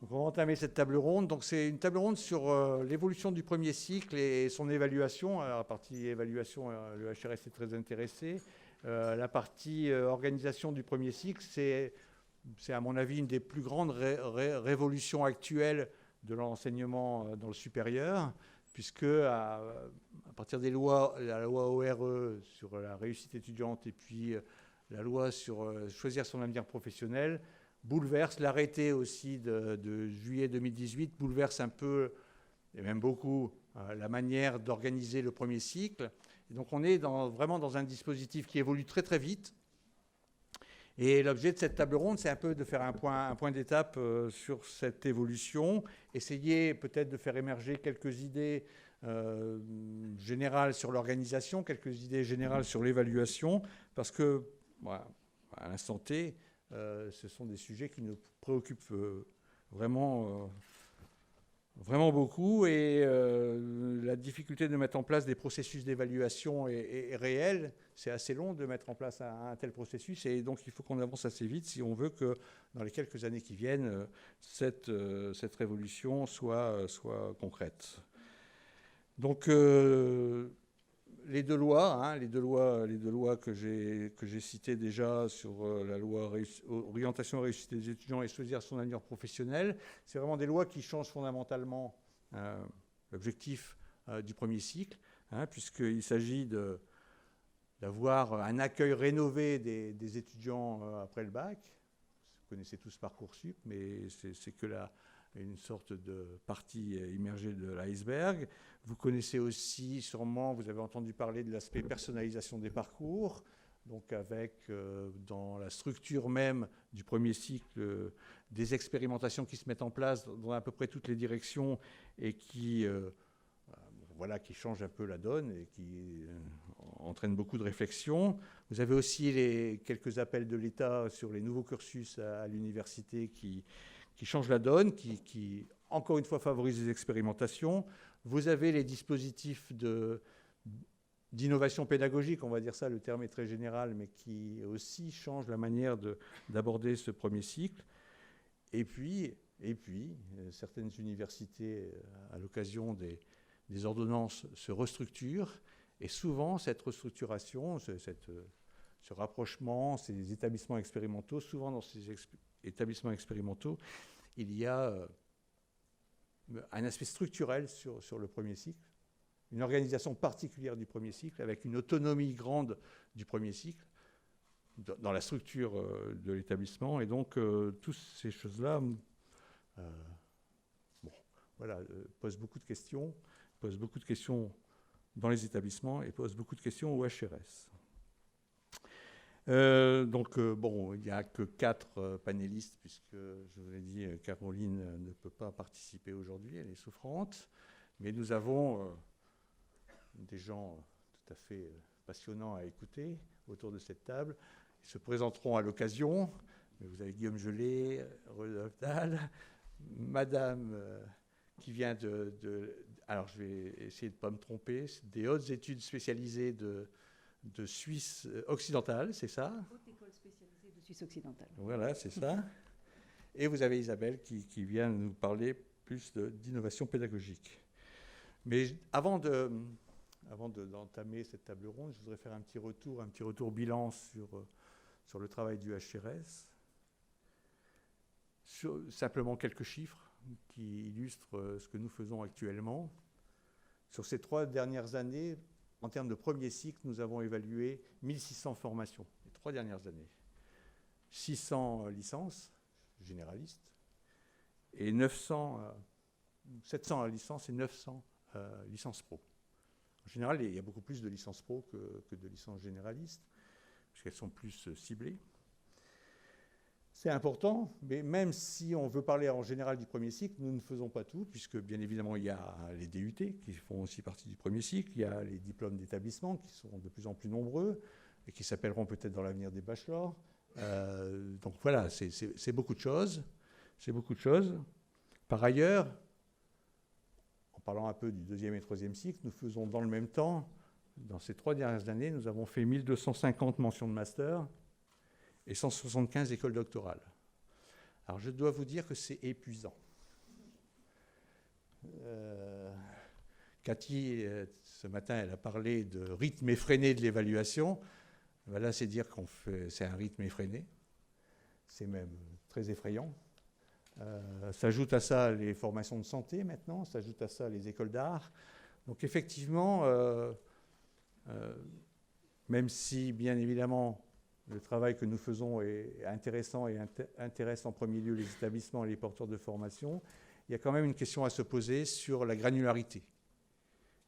Donc on va entamer cette table ronde. Donc c'est une table ronde sur l'évolution du premier cycle et son évaluation. Alors, la partie évaluation, le HRS est très intéressé. La partie organisation du premier cycle, c'est à mon avis une des plus grandes révolutions actuelles de l'enseignement dans le supérieur, puisque à partir des lois, la loi ORE sur la réussite étudiante et puis la loi sur choisir son avenir professionnel, bouleverse l'arrêté aussi de juillet 2018, bouleverse un peu, et même beaucoup, la manière d'organiser le premier cycle. Et donc on est vraiment dans un dispositif qui évolue très très vite. Et l'objet de cette table ronde, c'est un peu de faire un point d'étape sur cette évolution, essayer peut-être de faire émerger quelques idées générales sur l'organisation, quelques idées générales sur l'évaluation, parce que, voilà, à l'instant T, ce sont des sujets qui nous préoccupent vraiment beaucoup, et la difficulté de mettre en place des processus d'évaluation est réelle. C'est assez long de mettre en place un tel processus, et donc il faut qu'on avance assez vite si on veut que dans les quelques années qui viennent, cette révolution soit concrète. Donc les deux lois que j'ai citées déjà sur la loi orientation et réussite des étudiants et choisir son avenir professionnel, c'est vraiment des lois qui changent fondamentalement l'objectif du premier cycle, puisqu'il s'agit d'avoir un accueil rénové des étudiants après le bac. Vous connaissez tous Parcoursup, mais c'est que une sorte de partie immergée de l'iceberg. Vous connaissez aussi sûrement, vous avez entendu parler de l'aspect personnalisation des parcours, donc avec dans la structure même du premier cycle des expérimentations qui se mettent en place dans à peu près toutes les directions et qui changent un peu la donne et qui entraînent beaucoup de réflexions. Vous avez aussi quelques appels de l'État sur les nouveaux cursus à l'université qui changent la donne, qui encore une fois favorisent les expérimentations. Vous avez les dispositifs d'innovation pédagogique, on va dire ça, le terme est très général, mais qui aussi changent la manière d'aborder ce premier cycle. Et puis, certaines universités, à l'occasion des ordonnances, se restructurent. Et souvent, cette restructuration, ce rapprochement, ces établissements expérimentaux, souvent dans ces établissements expérimentaux, il y a un aspect structurel sur le premier cycle, une organisation particulière du premier cycle, avec une autonomie grande du premier cycle dans la structure de l'établissement. Et donc, toutes ces choses-là posent beaucoup de questions dans les établissements et posent beaucoup de questions au HRS. Il n'y a que 4 panélistes, puisque je vous ai dit, Caroline ne peut pas participer aujourd'hui, elle est souffrante. Mais nous avons des gens tout à fait passionnants à écouter autour de cette table. Ils se présenteront à l'occasion. Vous avez Guillaume Gelé, Rodolphe Dahl, Madame qui vient alors je vais essayer de ne pas me tromper, des hautes études spécialisées de Suisse occidentale, c'est ça? Haute école spécialisée de Suisse occidentale. Voilà, c'est ça. Et vous avez Isabelle qui vient nous parler plus d'innovation pédagogique. Mais avant d'entamer cette table ronde, je voudrais faire un petit retour bilan sur le travail du HRS. Simplement quelques chiffres qui illustrent ce que nous faisons actuellement. Sur ces 3 dernières années, en termes de premier cycle, nous avons évalué 1600 formations, les 3 dernières années. 600 licences généralistes et 700 licences et 900 licences pro. En général, il y a beaucoup plus de licences pro que de licences généralistes, puisqu'elles sont plus ciblées. C'est important, mais même si on veut parler en général du premier cycle, nous ne faisons pas tout, puisque bien évidemment, il y a les DUT qui font aussi partie du premier cycle, il y a les diplômes d'établissement qui sont de plus en plus nombreux et qui s'appelleront peut-être dans l'avenir des bachelors. Donc voilà, c'est beaucoup de choses. C'est beaucoup de choses. Par ailleurs, en parlant un peu du 2e et 3e cycle, nous faisons dans le même temps, dans ces 3 dernières années, nous avons fait 1250 mentions de master et 175 écoles doctorales. Alors je dois vous dire que c'est épuisant. Cathy, ce matin, elle a parlé de rythme effréné de l'évaluation. Ben là, c'est dire c'est un rythme effréné. C'est même très effrayant. S'ajoute à ça les formations de santé maintenant, s'ajoute à ça les écoles d'art. Donc effectivement, même si bien évidemment le travail que nous faisons est intéressant et intéresse en premier lieu les établissements et les porteurs de formation, il y a quand même une question à se poser sur la granularité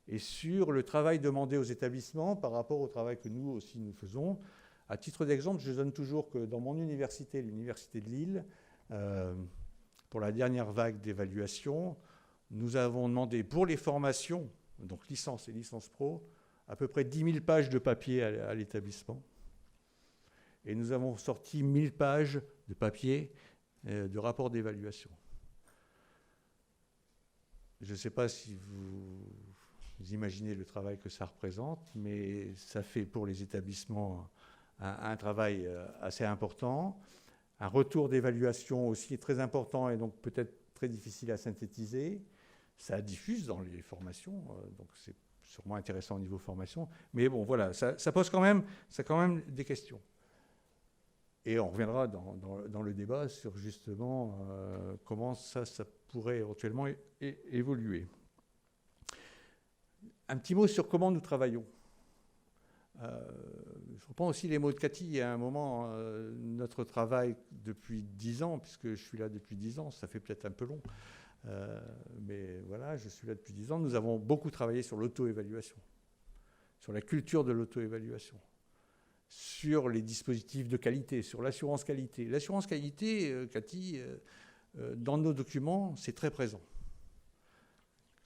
et sur le travail demandé aux établissements par rapport au travail que nous aussi nous faisons. À titre d'exemple, je donne toujours que dans mon université, l'université de Lille, pour la dernière vague d'évaluation, nous avons demandé pour les formations, donc licence et licence pro, à peu près 10 000 pages de papier à l'établissement. Et nous avons sorti 1000 pages de papier de rapport d'évaluation. Je ne sais pas si vous imaginez le travail que ça représente, mais ça fait pour les établissements un travail assez important. Un retour d'évaluation aussi très important et donc peut-être très difficile à synthétiser. Ça diffuse dans les formations, donc c'est sûrement intéressant au niveau formation. Mais bon, voilà, ça pose quand même des questions. Et on reviendra dans le débat sur justement comment ça pourrait éventuellement évoluer. Un petit mot sur comment nous travaillons. Je reprends aussi les mots de Cathy. Il y a un moment, notre travail depuis 10 ans, puisque je suis là depuis 10 ans, ça fait peut-être un peu long, mais voilà, je suis là depuis 10 ans, nous avons beaucoup travaillé sur l'auto-évaluation, sur la culture de l'auto-évaluation, sur les dispositifs de qualité, sur l'assurance qualité. L'assurance qualité, Cathy, dans nos documents, c'est très présent.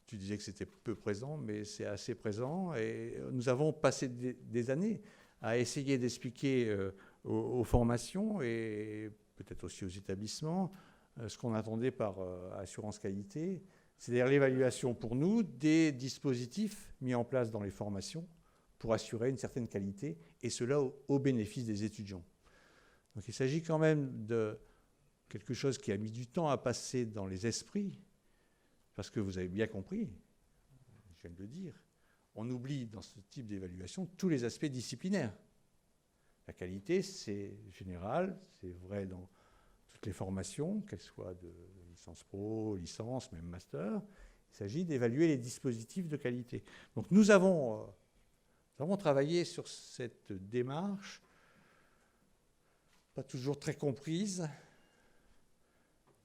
Tu disais que c'était peu présent, mais c'est assez présent. Et nous avons passé des années à essayer d'expliquer aux formations et peut-être aussi aux établissements ce qu'on attendait par assurance qualité, c'est-à-dire l'évaluation pour nous des dispositifs mis en place dans les formations pour assurer une certaine qualité, et cela au bénéfice des étudiants. Donc il s'agit quand même de quelque chose qui a mis du temps à passer dans les esprits, parce que vous avez bien compris, je viens de le dire, on oublie dans ce type d'évaluation tous les aspects disciplinaires. La qualité, c'est général, c'est vrai dans toutes les formations, qu'elles soient de licence pro, licence, même master. Il s'agit d'évaluer les dispositifs de qualité. Donc nous avons travaillé sur cette démarche, pas toujours très comprise,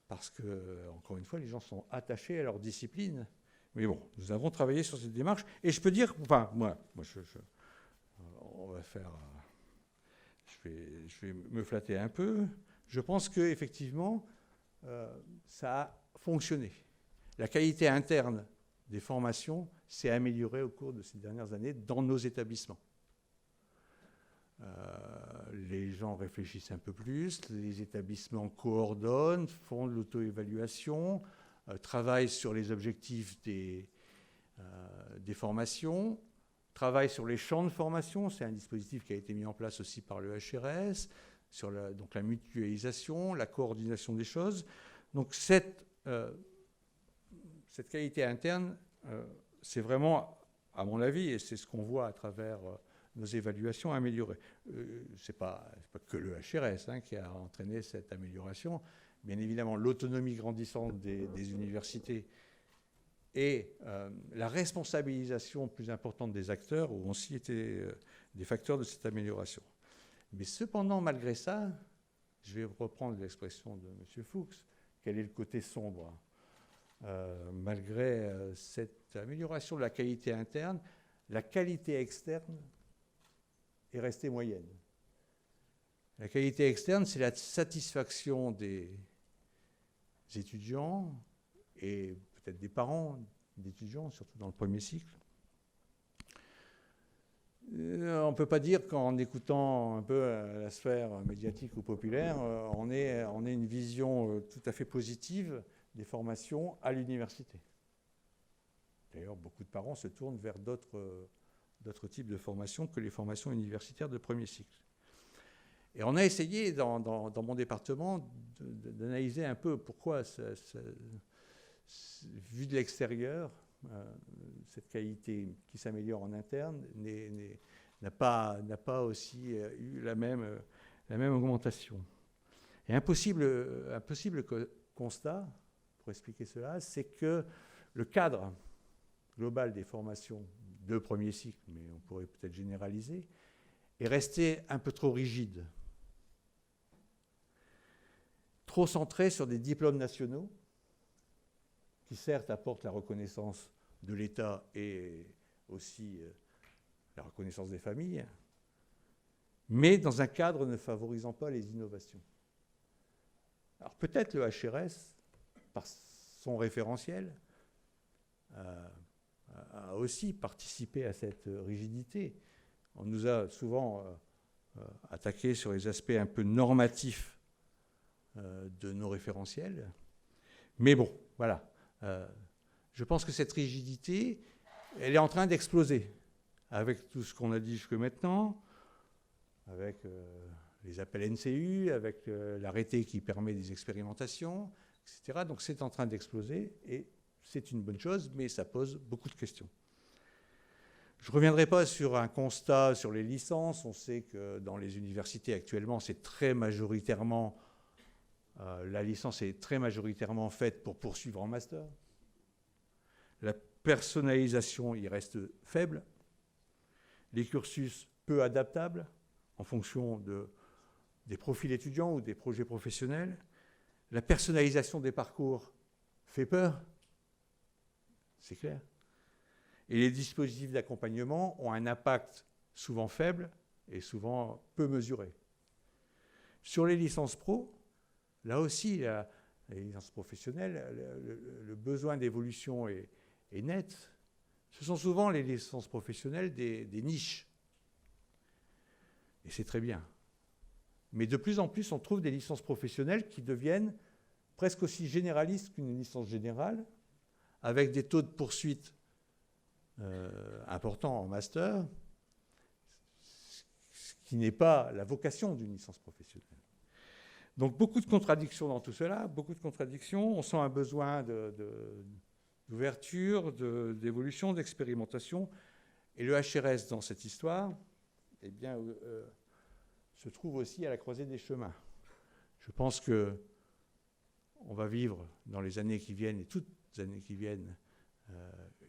parce que, encore une fois, les gens sont attachés à leur discipline. Mais bon, nous avons travaillé sur cette démarche. Et je peux dire, enfin, on va faire, je vais me flatter un peu. Je pense qu'effectivement, ça a fonctionné. La qualité interne des formations s'est améliorée au cours de ces dernières années dans nos établissements. Les gens réfléchissent un peu plus, les établissements coordonnent, font de l'auto-évaluation, travaillent sur les objectifs des formations, travaillent sur les champs de formation. C'est un dispositif qui a été mis en place aussi par le HRS, sur donc la mutualisation, la coordination des choses. Donc cette qualité interne, c'est vraiment, à mon avis, et c'est ce qu'on voit à travers nos évaluations, améliorées. Ce n'est pas que le HRS qui a entraîné cette amélioration. Bien évidemment, l'autonomie grandissante des universités et la responsabilisation plus importante des acteurs ont aussi été des facteurs de cette amélioration. Mais cependant, malgré ça, je vais reprendre l'expression de M. Fuchs, quel est le côté sombre malgré cette amélioration de la qualité interne, la qualité externe est restée moyenne. La qualité externe, c'est la satisfaction des étudiants et peut-être des parents d'étudiants, surtout dans le premier cycle. On ne peut pas dire qu'en écoutant un peu la sphère médiatique ou populaire, on ait une vision tout à fait positive des formations à l'université. D'ailleurs, beaucoup de parents se tournent vers d'autres types de formations que les formations universitaires de premier cycle. Et on a essayé, dans mon département, d'analyser un peu pourquoi, vu de l'extérieur, cette qualité qui s'améliore en interne n'a pas aussi eu la même augmentation. Et un possible constat, pour expliquer cela, c'est que le cadre global des formations de premier cycle, mais on pourrait peut-être généraliser, est resté un peu trop rigide, trop centré sur des diplômes nationaux, qui certes apportent la reconnaissance de l'État et aussi la reconnaissance des familles, mais dans un cadre ne favorisant pas les innovations. Alors peut-être le HRS, par son référentiel, a aussi participé à cette rigidité. On nous a souvent attaqué sur les aspects un peu normatifs de nos référentiels. Mais bon, voilà. Je pense que cette rigidité, elle est en train d'exploser avec tout ce qu'on a dit jusque maintenant, avec les appels NCU, avec l'arrêté qui permet des expérimentations, etc. Donc c'est en train d'exploser et c'est une bonne chose, mais ça pose beaucoup de questions. Je ne reviendrai pas sur un constat sur les licences. On sait que dans les universités actuellement, c'est très majoritairement, la licence est très majoritairement faite pour poursuivre en master. La personnalisation, il reste faible. Les cursus peu adaptables en fonction des profils étudiants ou des projets professionnels. La personnalisation des parcours fait peur, c'est clair. Et les dispositifs d'accompagnement ont un impact souvent faible et souvent peu mesuré. Sur les licences pro, là aussi, les licences professionnelles, le besoin d'évolution est net. Ce sont souvent les licences professionnelles des niches. Et c'est très bien. Mais de plus en plus, on trouve des licences professionnelles qui deviennent presque aussi généralistes qu'une licence générale, avec des taux de poursuite importants en master, ce qui n'est pas la vocation d'une licence professionnelle. Donc beaucoup de contradictions dans tout cela, beaucoup de contradictions. On sent un besoin d'ouverture, d'évolution, d'expérimentation. Et le HRS dans cette histoire, eh bien, se trouve aussi à la croisée des chemins. Je pense qu'on va vivre dans les années qui viennent et toutes les années qui viennent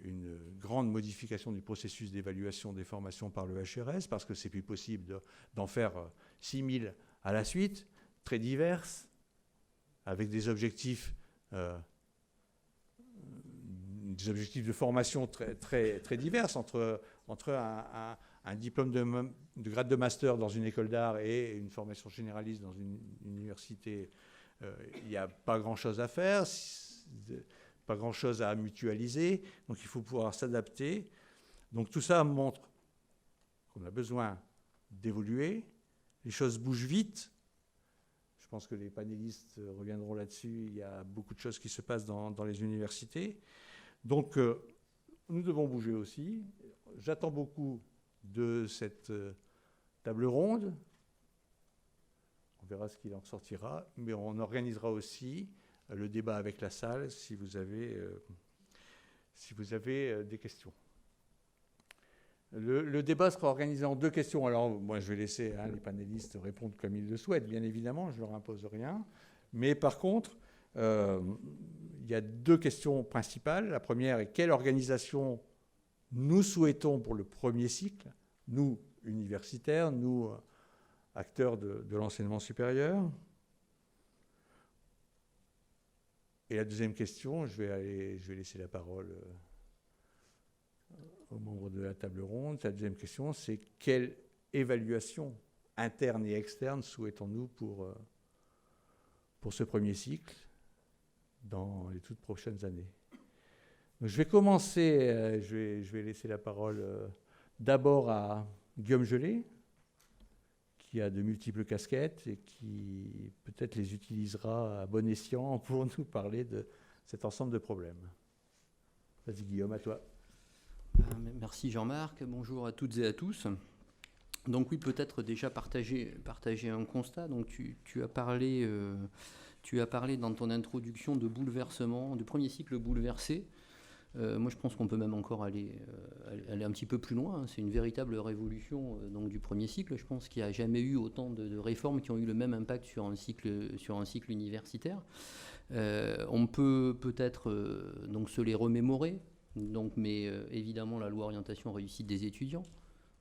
une grande modification du processus d'évaluation des formations par le HRS, parce que c'est plus possible d'en faire 6000 à la suite, très diverses, avec des objectifs de formation très divers entre un diplôme de grade de master dans une école d'art et une formation généraliste dans une université. Il n'y a pas grand-chose à faire, pas grand-chose à mutualiser, donc il faut pouvoir s'adapter. Donc tout ça montre qu'on a besoin d'évoluer, les choses bougent vite. Je pense que les panélistes reviendront là-dessus, il y a beaucoup de choses qui se passent dans les universités. Donc, nous devons bouger aussi. J'attends beaucoup de cette table ronde. On verra ce qu'il en sortira. Mais on organisera aussi le débat avec la salle si vous avez des questions. Le débat sera organisé en 2 questions. Alors, moi, je vais laisser les panélistes répondre comme ils le souhaitent, bien évidemment. Je ne leur impose rien. Mais par contre, il y a 2 questions principales. La première est quelle organisation nous souhaitons pour le premier cycle, nous, universitaires, nous, acteurs de l'enseignement supérieur. Et la deuxième question, je vais laisser la parole aux membres de la table ronde. La deuxième question, c'est quelle évaluation interne et externe souhaitons-nous pour ce premier cycle dans les toutes prochaines années. Donc, je vais commencer, je vais laisser la parole d'abord à Guillaume Gelé, qui a de multiples casquettes et qui peut-être les utilisera à bon escient pour nous parler de cet ensemble de problèmes. Vas-y Guillaume, à toi. Merci Jean-Marc, bonjour à toutes et à tous. Donc oui, peut-être déjà partager un constat. Donc tu as parlé dans ton introduction de bouleversement, du premier cycle bouleversé. Moi, je pense qu'on peut même encore aller un petit peu plus loin. C'est une véritable révolution donc, du premier cycle. Je pense qu'il n'y a jamais eu autant de réformes qui ont eu le même impact sur un cycle universitaire. On peut peut-être donc se les remémorer, donc, mais évidemment la loi orientation réussite des étudiants,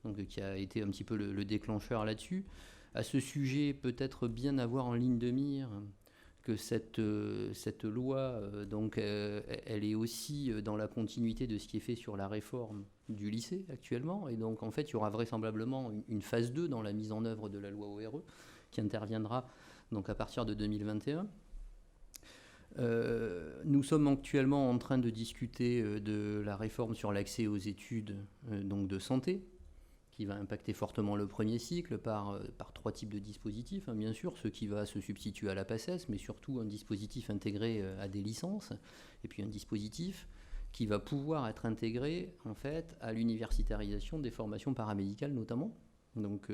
donc, qui a été un petit peu le déclencheur là-dessus. À ce sujet, peut-être bien avoir en ligne de mire que cette loi, donc, elle est aussi dans la continuité de ce qui est fait sur la réforme du lycée actuellement. Et donc, en fait, il y aura vraisemblablement une phase 2 dans la mise en œuvre de la loi ORE qui interviendra donc, à partir de 2021. Nous sommes actuellement en train de discuter de la réforme sur l'accès aux études donc de santé, qui va impacter fortement le premier cycle par 3 types de dispositifs. Bien sûr, ce qui va se substituer à la PACES, mais surtout un dispositif intégré à des licences, et puis un dispositif qui va pouvoir être intégré en fait à l'universitarisation des formations paramédicales notamment, donc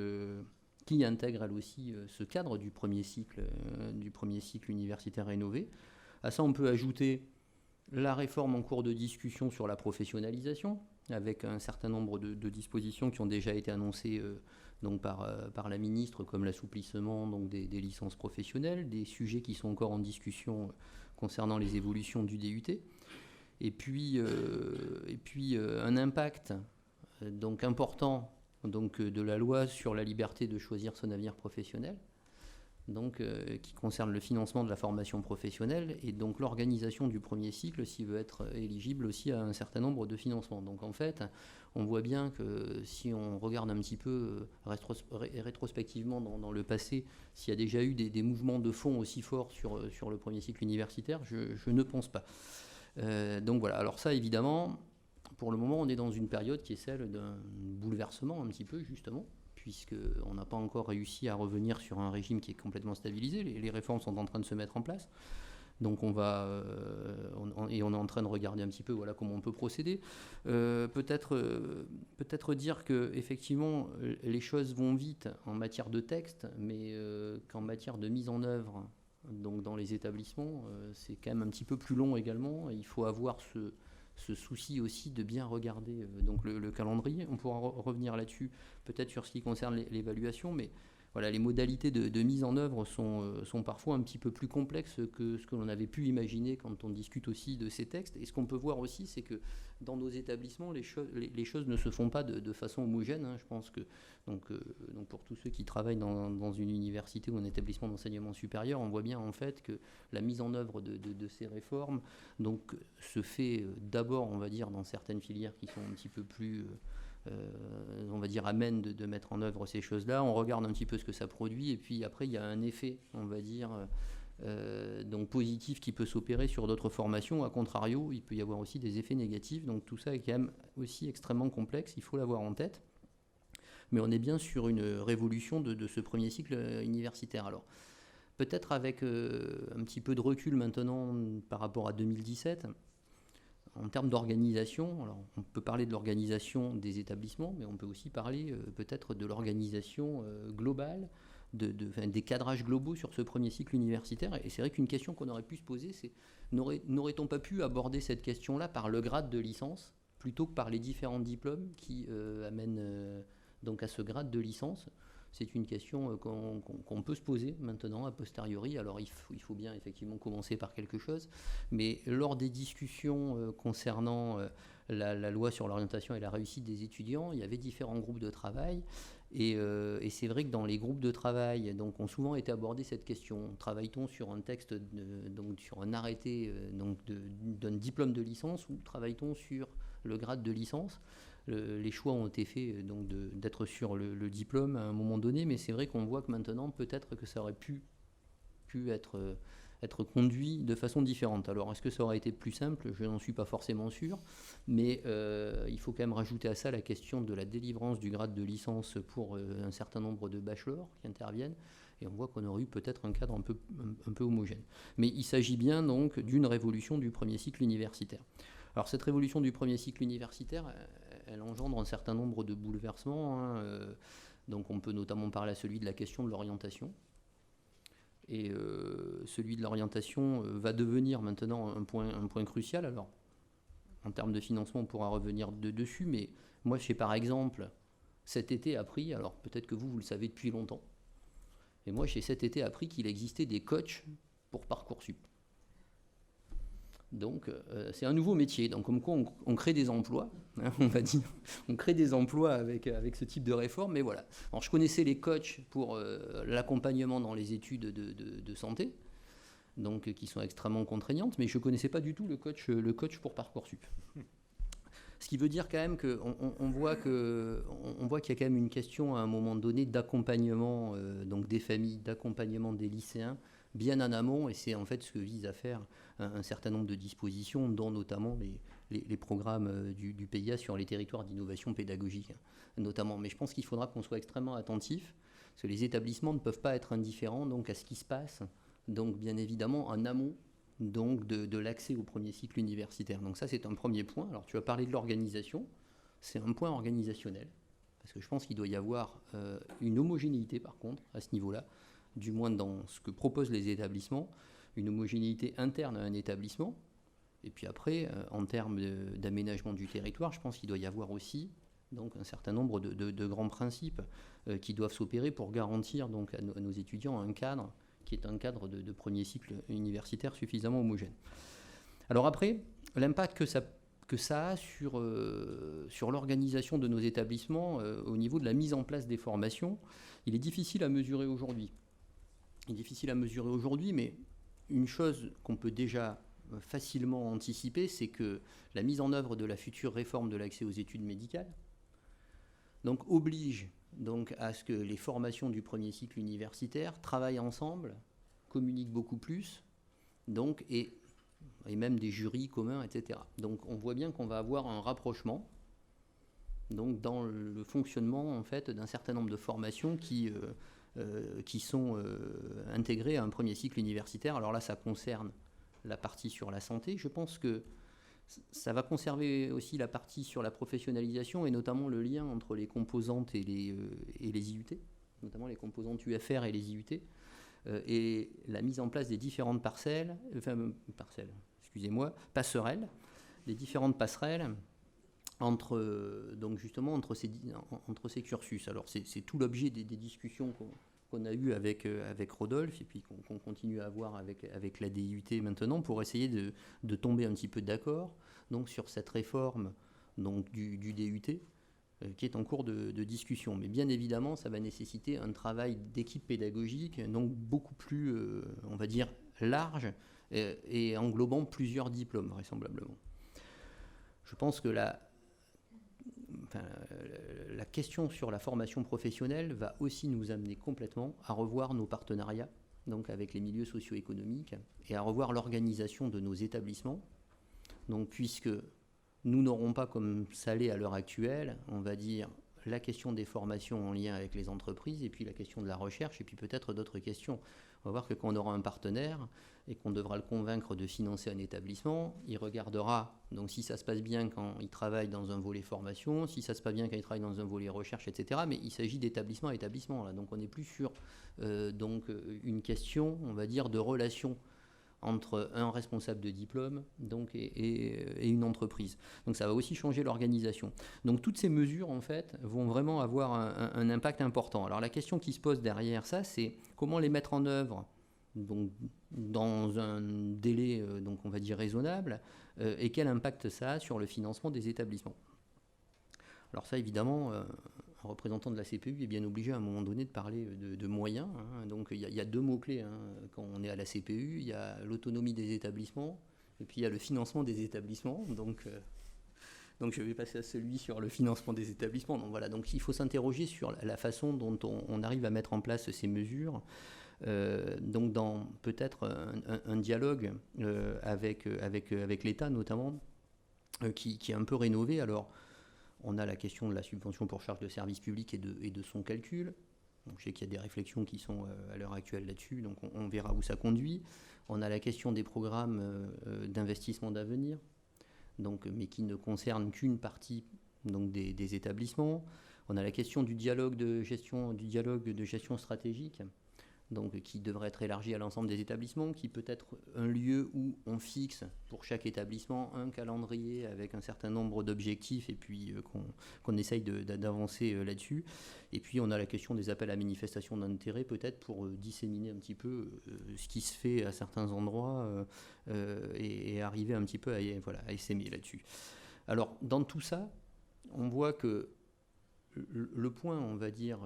qui intègre elle aussi ce cadre du premier cycle universitaire rénové. À ça, on peut ajouter la réforme en cours de discussion sur la professionnalisation, avec un certain nombre de dispositions qui ont déjà été annoncées donc par la ministre, comme l'assouplissement donc des licences professionnelles, des sujets qui sont encore en discussion concernant les évolutions du DUT, et puis un impact donc important donc, de la loi sur la liberté de choisir son avenir professionnel, donc, qui concerne le financement de la formation professionnelle et donc l'organisation du premier cycle s'il veut être éligible aussi à un certain nombre de financements. Donc en fait, on voit bien que si on regarde un petit peu rétrospectivement dans le passé, s'il y a déjà eu des mouvements de fond aussi forts sur le premier cycle universitaire, je ne pense pas. Donc voilà, alors ça évidemment, pour le moment on est dans une période qui est celle d'un bouleversement un petit peu justement, puisqu'on n'a pas encore réussi à revenir sur un régime qui est complètement stabilisé. Les réformes sont en train de se mettre en place. Donc on est en train de regarder un petit peu voilà, comment on peut procéder. Peut-être dire qu'effectivement, les choses vont vite en matière de texte, mais qu'en matière de mise en œuvre donc dans les établissements, c'est quand même un petit peu plus long également. Il faut avoir ce souci aussi de bien regarder donc le calendrier. On pourra revenir là-dessus, peut-être sur ce qui concerne l'évaluation, mais voilà, les modalités de mise en œuvre sont parfois un petit peu plus complexes que ce que l'on avait pu imaginer quand on discute aussi de ces textes. Et ce qu'on peut voir aussi, c'est que dans nos établissements, les choses ne se font pas de façon homogène. Je pense que donc pour tous ceux qui travaillent dans une université ou un établissement d'enseignement supérieur, on voit bien en fait que la mise en œuvre de ces réformes donc, se fait d'abord, on va dire, dans certaines filières qui sont un petit peu plus... on va dire, amène de mettre en œuvre ces choses-là. On regarde un petit peu ce que ça produit, et puis après, il y a un effet, on va dire, donc positif qui peut s'opérer sur d'autres formations. A contrario, il peut y avoir aussi des effets négatifs. Donc tout ça est quand même aussi extrêmement complexe, il faut l'avoir en tête. Mais on est bien sur une révolution de ce premier cycle universitaire. Alors, peut-être avec un petit peu de recul maintenant par rapport à 2017, en termes d'organisation, alors on peut parler de l'organisation des établissements, mais on peut aussi parler peut-être de l'organisation globale, des cadrages globaux sur ce premier cycle universitaire. Et c'est vrai qu'une question qu'on aurait pu se poser, c'est n'aurait-on pas pu aborder cette question-là par le grade de licence, plutôt que par les différents diplômes qui amènent donc à ce grade de licence? C'est une question qu'on peut se poser maintenant, a posteriori. Alors il faut bien effectivement commencer par quelque chose, mais lors des discussions concernant la loi sur l'orientation et la réussite des étudiants, il y avait différents groupes de travail, et c'est vrai que dans les groupes de travail donc, ont souvent été abordées cette question. Travaille-t-on sur un texte, donc sur un arrêté d'un diplôme de licence, ou travaille-t-on sur le grade de licence? Les choix ont été faits donc d'être sur le diplôme à un moment donné, mais c'est vrai qu'on voit que maintenant, peut-être que ça aurait pu être conduit de façon différente. Alors, est-ce que ça aurait été plus simple? Je n'en suis pas forcément sûr, mais il faut quand même rajouter à ça la question de la délivrance du grade de licence pour un certain nombre de bachelors qui interviennent, et on voit qu'on aurait eu peut-être un cadre un peu homogène. Mais il s'agit bien donc d'une révolution du premier cycle universitaire. Alors, cette révolution du premier cycle universitaire, elle engendre un certain nombre de bouleversements. Donc on peut notamment parler à celui de la question de l'orientation. Et celui de l'orientation va devenir maintenant un point crucial. Alors, en termes de financement, on pourra revenir dessus, mais moi, j'ai par exemple, cet été appris, alors peut-être que vous le savez depuis longtemps, et moi, j'ai cet été appris qu'il existait des coachs pour Parcoursup. Donc, c'est un nouveau métier. Donc, comme quoi, on crée des emplois, hein, on va dire. On crée des emplois avec ce type de réforme, mais voilà. Alors, je connaissais les coachs pour l'accompagnement dans les études de santé, donc qui sont extrêmement contraignantes, mais je ne connaissais pas du tout le coach pour Parcoursup. Ce qui veut dire quand même qu'on voit qu'il y a quand même une question à un moment donné d'accompagnement donc des familles, d'accompagnement des lycéens, bien en amont, et c'est en fait ce que vise à faire un certain nombre de dispositions, dont notamment les programmes du PIA sur les territoires d'innovation pédagogique, notamment. Mais je pense qu'il faudra qu'on soit extrêmement attentif, parce que les établissements ne peuvent pas être indifférents donc, à ce qui se passe, donc bien évidemment en amont donc de l'accès au premier cycle universitaire. Donc ça, c'est un premier point. Alors tu as parlé de l'organisation, c'est un point organisationnel, parce que je pense qu'il doit y avoir une homogénéité par contre à ce niveau-là, du moins dans ce que proposent les établissements, une homogénéité interne à un établissement. Et puis après, en termes d'aménagement du territoire, je pense qu'il doit y avoir aussi donc, un certain nombre de grands principes qui doivent s'opérer pour garantir donc, à nos étudiants un cadre qui est un cadre de premier cycle universitaire suffisamment homogène. Alors après, l'impact que ça a sur l'organisation de nos établissements au niveau de la mise en place des formations, il est difficile à mesurer aujourd'hui. Il est difficile à mesurer aujourd'hui, mais une chose qu'on peut déjà facilement anticiper, c'est que la mise en œuvre de la future réforme de l'accès aux études médicales donc, oblige donc, à ce que les formations du premier cycle universitaire travaillent ensemble, communiquent beaucoup plus, donc, et même des jurys communs, etc. Donc on voit bien qu'on va avoir un rapprochement donc, dans le fonctionnement en fait, d'un certain nombre de formations qui sont intégrées à un premier cycle universitaire. Alors là, ça concerne la partie sur la santé. Je pense que ça va conserver aussi la partie sur la professionnalisation et notamment le lien entre les composantes et les IUT, notamment les composantes UFR et les IUT, et la mise en place des différentes passerelles, les différentes passerelles entre ces cursus. Alors c'est tout l'objet des discussions qu'on a eues avec Rodolphe et puis qu'on continue à avoir avec la DIUT maintenant pour essayer de tomber un petit peu d'accord donc, sur cette réforme donc, du DUT qui est en cours de discussion. Mais bien évidemment, ça va nécessiter un travail d'équipe pédagogique donc beaucoup plus, on va dire, large et englobant plusieurs diplômes, vraisemblablement. Je pense que la question sur la formation professionnelle va aussi nous amener complètement à revoir nos partenariats donc avec les milieux socio-économiques et à revoir l'organisation de nos établissements. Donc, puisque nous n'aurons pas, comme ça l'est à l'heure actuelle, on va dire la question des formations en lien avec les entreprises et puis la question de la recherche et puis peut-être d'autres questions. On va voir que quand on aura un partenaire et qu'on devra le convaincre de financer un établissement, il regardera donc si ça se passe bien quand il travaille dans un volet formation, si ça se passe bien quand il travaille dans un volet recherche, etc. Mais il s'agit d'établissement à établissement. Là. Donc on n'est plus sur donc une question, on va dire, de relation entre un responsable de diplôme donc, et une entreprise. Donc ça va aussi changer l'organisation. Donc toutes ces mesures, en fait, vont vraiment avoir un impact important. Alors la question qui se pose derrière ça, c'est comment les mettre en œuvre donc, dans un délai, donc, on va dire, raisonnable, et quel impact ça a sur le financement des établissements. Alors ça, évidemment, un représentant de la CPU est bien obligé à un moment donné de parler de moyens. Hein. Donc il y a deux mots-clés hein, quand on est à la CPU. Il y a l'autonomie des établissements et puis il y a le financement des établissements. Donc je vais passer à celui sur le financement des établissements. Donc voilà, donc il faut s'interroger sur la façon dont on arrive à mettre en place ces mesures. Donc dans peut-être un dialogue avec l'État notamment, qui est un peu rénové. Alors on a la question de la subvention pour charge de service public et de son calcul. Donc, je sais qu'il y a des réflexions qui sont à l'heure actuelle là-dessus, donc on verra où ça conduit. On a la question des programmes d'investissement d'avenir, donc, mais qui ne concernent qu'une partie donc, des établissements. On a la question du dialogue de gestion stratégique, donc qui devrait être élargi à l'ensemble des établissements, qui peut être un lieu où on fixe pour chaque établissement un calendrier avec un certain nombre d'objectifs et puis qu'on essaye d'avancer là-dessus. Et puis on a la question des appels à manifestation d'intérêt peut-être pour disséminer un petit peu ce qui se fait à certains endroits et arriver un petit peu à essaimer là-dessus. Alors dans tout ça, on voit que le point, on va dire,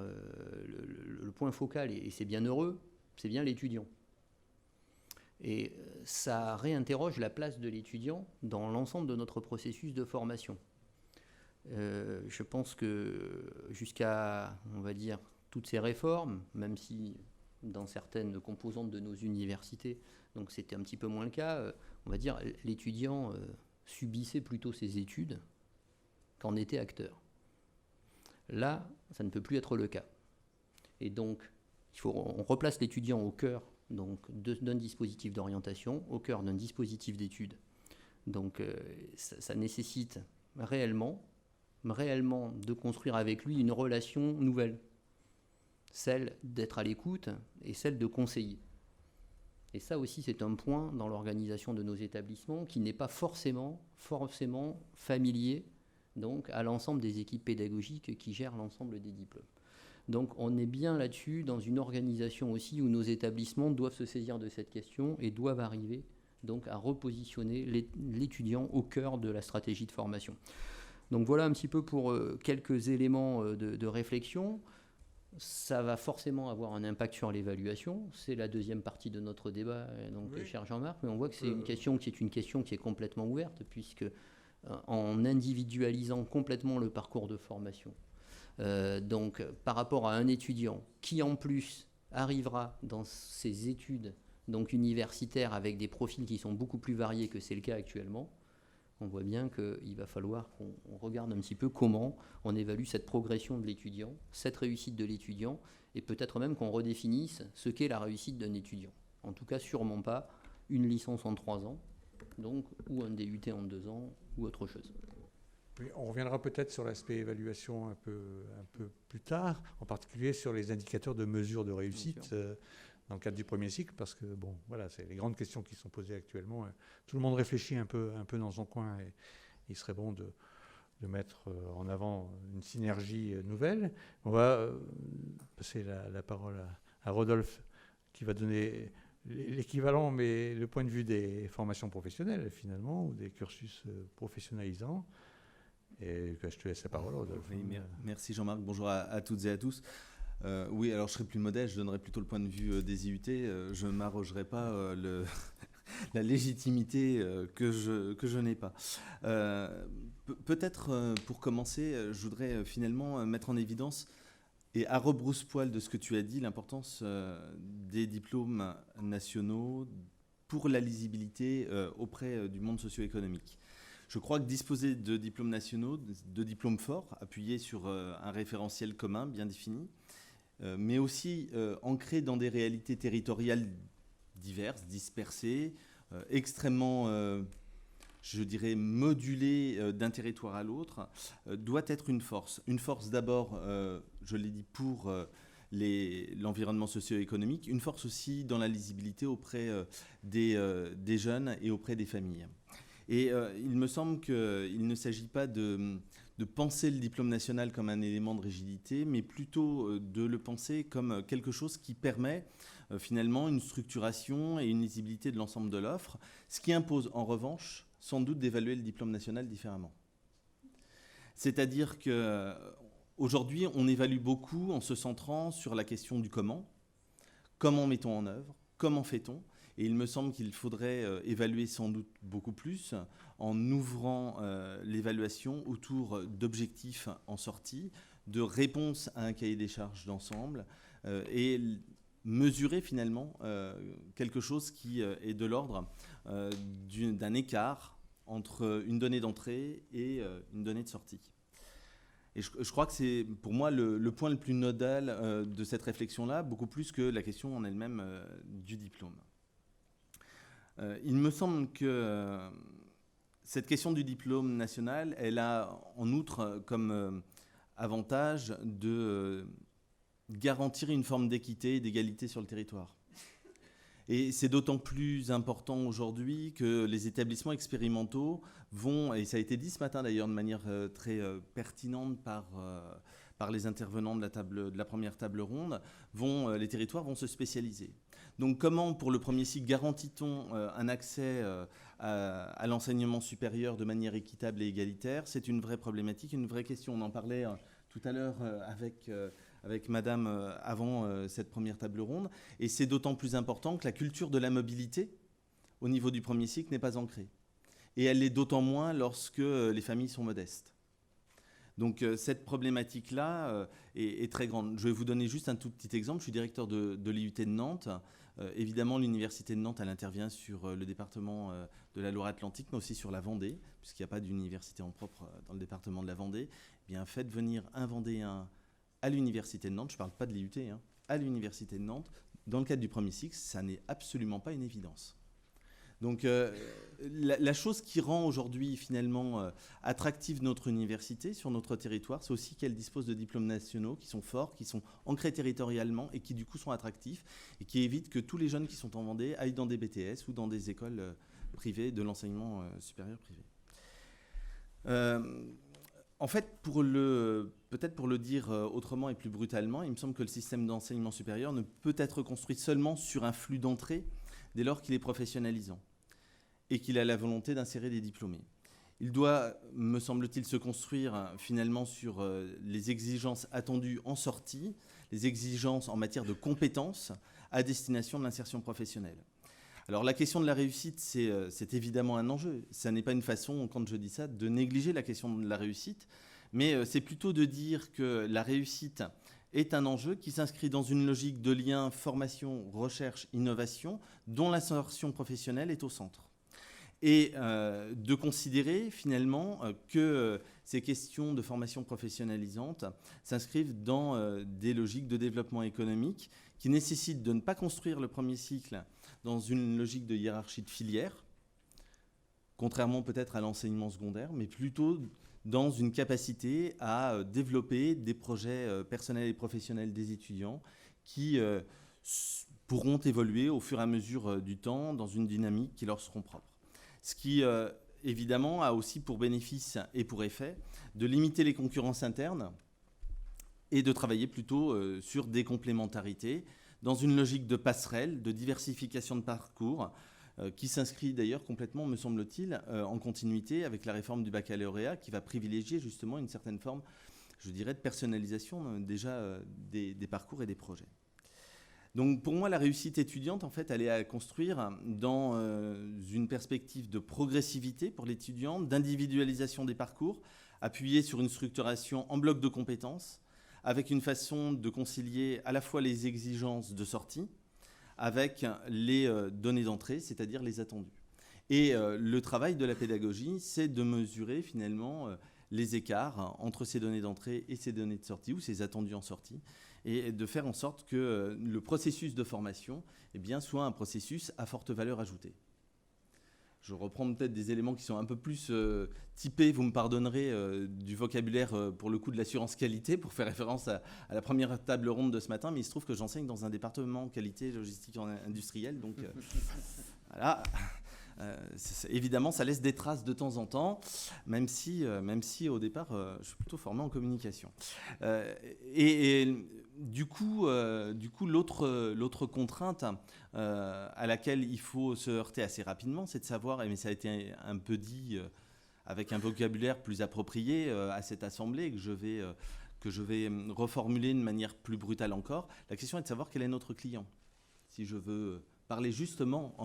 le point focal, et c'est bien heureux, c'est bien l'étudiant. Et ça réinterroge la place de l'étudiant dans l'ensemble de notre processus de formation. Je pense que jusqu'à, on va dire, toutes ces réformes, même si dans certaines composantes de nos universités, donc c'était un petit peu moins le cas, on va dire, l'étudiant subissait plutôt ses études qu'en était acteur. Là, ça ne peut plus être le cas. Et donc, on replace l'étudiant au cœur d'un dispositif d'orientation, au cœur d'un dispositif d'études. Donc, ça nécessite réellement de construire avec lui une relation nouvelle, celle d'être à l'écoute et celle de conseiller. Et ça aussi, c'est un point dans l'organisation de nos établissements qui n'est pas forcément familier donc à l'ensemble des équipes pédagogiques qui gèrent l'ensemble des diplômes. Donc on est bien là-dessus, dans une organisation aussi où nos établissements doivent se saisir de cette question et doivent arriver donc à repositionner l'étudiant au cœur de la stratégie de formation. Donc voilà un petit peu pour quelques éléments de réflexion. Ça va forcément avoir un impact sur l'évaluation. C'est la deuxième partie de notre débat, donc, oui. Cher Jean-Marc, mais on voit que c'est une question qui est complètement ouverte, puisque en individualisant complètement le parcours de formation. Donc, par rapport à un étudiant qui, en plus, arrivera dans ses études donc universitaires avec des profils qui sont beaucoup plus variés que c'est le cas actuellement, on voit bien qu'il va falloir qu'on regarde un petit peu comment on évalue cette progression de l'étudiant, cette réussite de l'étudiant, et peut-être même qu'on redéfinisse ce qu'est la réussite d'un étudiant. En tout cas, sûrement pas une licence en 3 ans, donc, ou un DUT en 2 ans, ou autre chose. Oui, on reviendra peut-être sur l'aspect évaluation un peu plus tard, en particulier sur les indicateurs de mesure de réussite dans le cadre du premier cycle, parce que bon, voilà, c'est les grandes questions qui sont posées actuellement. Tout le monde réfléchit un peu dans son coin, et il serait bon de mettre en avant une synergie nouvelle. On va passer la parole à Rodolphe, qui va donner l'équivalent, mais le point de vue des formations professionnelles, finalement, ou des cursus professionnalisants. Et je te laisse la parole, Rodolphe. Oui, merci Jean-Marc, bonjour à toutes et à tous. Oui, alors je serai plus modeste, je donnerai plutôt le point de vue des IUT. Je ne m'arrogerai pas la légitimité que je n'ai pas. Peut-être pour commencer, je voudrais finalement mettre en évidence, et à rebrousse-poil de ce que tu as dit, l'importance des diplômes nationaux pour la lisibilité auprès du monde socio-économique. Je crois que disposer de diplômes nationaux, de diplômes forts, appuyés sur un référentiel commun bien défini, mais aussi ancrés dans des réalités territoriales diverses, dispersées, extrêmement, je dirais, modulées d'un territoire à l'autre, doit être une force. Une force d'abord, je l'ai dit, pour l'environnement socio-économique, une force aussi dans la lisibilité auprès des jeunes et auprès des familles. Et il me semble qu'il ne s'agit pas de penser le diplôme national comme un élément de rigidité, mais plutôt de le penser comme quelque chose qui permet finalement une structuration et une lisibilité de l'ensemble de l'offre, ce qui impose en revanche sans doute d'évaluer le diplôme national différemment. C'est-à-dire qu'aujourd'hui, on évalue beaucoup en se centrant sur la question du comment. Comment mettons en œuvre? Comment fait-on? Et il me semble qu'il faudrait évaluer sans doute beaucoup plus en ouvrant l'évaluation autour d'objectifs en sortie, de réponses à un cahier des charges d'ensemble et mesurer finalement quelque chose qui est de l'ordre d'un écart entre une donnée d'entrée et une donnée de sortie. Et je crois que c'est pour moi le point le plus nodal de cette réflexion-là, beaucoup plus que la question en elle-même du diplôme. Il me semble que cette question du diplôme national, elle a en outre comme avantage de garantir une forme d'équité et d'égalité sur le territoire. Et c'est d'autant plus important aujourd'hui que les établissements expérimentaux vont, et ça a été dit ce matin d'ailleurs de manière très pertinente par les intervenants de la première table ronde, les territoires vont se spécialiser. Donc comment, pour le premier cycle, garantit-on un accès à l'enseignement supérieur de manière équitable et égalitaire? C'est une vraie problématique, une vraie question. On en parlait tout à l'heure avec Madame avant cette première table ronde. Et c'est d'autant plus important que la culture de la mobilité, au niveau du premier cycle, n'est pas ancrée. Et elle l'est d'autant moins lorsque les familles sont modestes. Donc cette problématique-là est très grande. Je vais vous donner juste un tout petit exemple. Je suis directeur de l'IUT de Nantes. Évidemment, l'université de Nantes, elle intervient sur le département de la Loire-Atlantique, mais aussi sur la Vendée, puisqu'il n'y a pas d'université en propre dans le département de la Vendée. Eh bien, faites venir un Vendéen à l'université de Nantes, je ne parle pas de l'IUT, à l'université de Nantes, dans le cadre du premier cycle, ça n'est absolument pas une évidence. Donc la chose qui rend aujourd'hui finalement attractive notre université sur notre territoire, c'est aussi qu'elle dispose de diplômes nationaux qui sont forts, qui sont ancrés territorialement et qui du coup sont attractifs et qui évitent que tous les jeunes qui sont en Vendée aillent dans des BTS ou dans des écoles privées de l'enseignement supérieur privé. En fait, peut-être pour le dire autrement et plus brutalement, il me semble que le système d'enseignement supérieur ne peut être construit seulement sur un flux d'entrée dès lors qu'il est professionnalisant et qu'il a la volonté d'insérer des diplômés. Il doit, me semble-t-il, se construire finalement sur les exigences attendues en sortie, les exigences en matière de compétences à destination de l'insertion professionnelle. Alors la question de la réussite, c'est évidemment un enjeu. Ça n'est pas une façon, quand je dis ça, de négliger la question de la réussite, mais c'est plutôt de dire que la réussite est un enjeu qui s'inscrit dans une logique de lien formation, recherche, innovation, dont l'insertion professionnelle est au centre. Et de considérer finalement que ces questions de formation professionnalisante s'inscrivent dans des logiques de développement économique qui nécessitent de ne pas construire le premier cycle dans une logique de hiérarchie de filière, contrairement peut-être à l'enseignement secondaire, mais plutôt dans une capacité à développer des projets personnels et professionnels des étudiants qui pourront évoluer au fur et à mesure du temps dans une dynamique qui leur seront propres. Ce qui, évidemment, a aussi pour bénéfice et pour effet de limiter les concurrences internes et de travailler plutôt sur des complémentarités dans une logique de passerelle, de diversification de parcours, qui s'inscrit d'ailleurs complètement, me semble-t-il, en continuité avec la réforme du baccalauréat qui va privilégier justement une certaine forme, je dirais, de personnalisation déjà des parcours et des projets. Donc pour moi, la réussite étudiante, en fait, elle est à construire dans une perspective de progressivité pour l'étudiant, d'individualisation des parcours, appuyée sur une structuration en bloc de compétences, avec une façon de concilier à la fois les exigences de sortie avec les données d'entrée, c'est-à-dire les attendus. Et le travail de la pédagogie, c'est de mesurer finalement les écarts entre ces données d'entrée et ces données de sortie, ou ces attendus en sortie, et de faire en sorte que le processus de formation soit un processus à forte valeur ajoutée. Je reprends peut-être des éléments qui sont un peu plus typés, vous me pardonnerez, du vocabulaire pour le coup de l'assurance qualité, pour faire référence à la première table ronde de ce matin, mais il se trouve que j'enseigne dans un département qualité logistique industrielle, donc voilà. Évidemment, ça laisse des traces de temps en temps, même si au départ, je suis plutôt formé en communication. Du coup, l'autre contrainte à laquelle il faut se heurter assez rapidement, c'est de savoir, mais ça a été un peu dit avec un vocabulaire plus approprié à cette assemblée, que je vais reformuler de manière plus brutale encore, la question est de savoir quel est notre client. Si je veux parler justement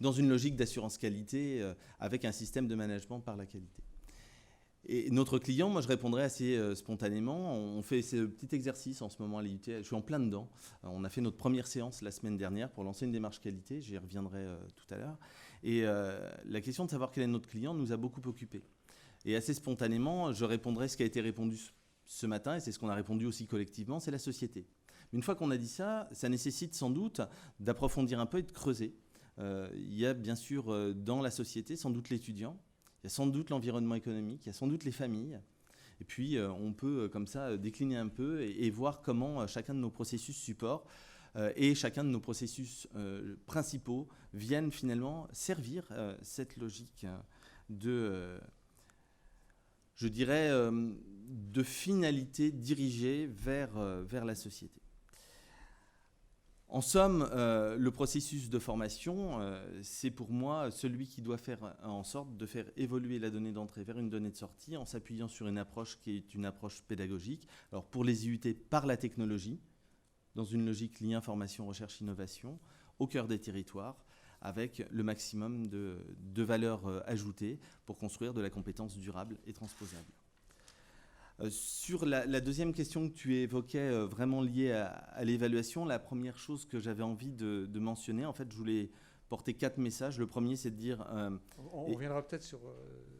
dans une logique d'assurance qualité avec un système de management par la qualité. Et notre client, moi je répondrais assez spontanément, on fait ce petit exercice en ce moment à l'IUT, je suis en plein dedans, on a fait notre première séance la semaine dernière pour lancer une démarche qualité, j'y reviendrai tout à l'heure, et la question de savoir quel est notre client nous a beaucoup occupés. Et assez spontanément, je répondrai ce qui a été répondu ce matin, et c'est ce qu'on a répondu aussi collectivement, c'est la société. Mais une fois qu'on a dit ça, ça nécessite sans doute d'approfondir un peu et de creuser. Il y a bien sûr dans la société sans doute l'étudiant, il y a sans doute l'environnement économique, il y a sans doute les familles, Et puis, on peut comme ça décliner un peu et voir comment chacun de nos processus support et chacun de nos processus principaux viennent finalement servir cette logique de, je dirais, de finalité dirigée vers la société. En somme, le processus de formation, c'est pour moi celui qui doit faire en sorte de faire évoluer la donnée d'entrée vers une donnée de sortie en s'appuyant sur une approche qui est une approche pédagogique. Alors pour les IUT, par la technologie, dans une logique lien formation, recherche, innovation, au cœur des territoires, avec le maximum de valeur ajoutée pour construire de la compétence durable et transposable. Sur la deuxième question que tu évoquais, vraiment liée à l'évaluation, la première chose que j'avais envie de mentionner, en fait, je voulais porter 4 messages. Le premier, c'est de dire... on reviendra peut-être sur...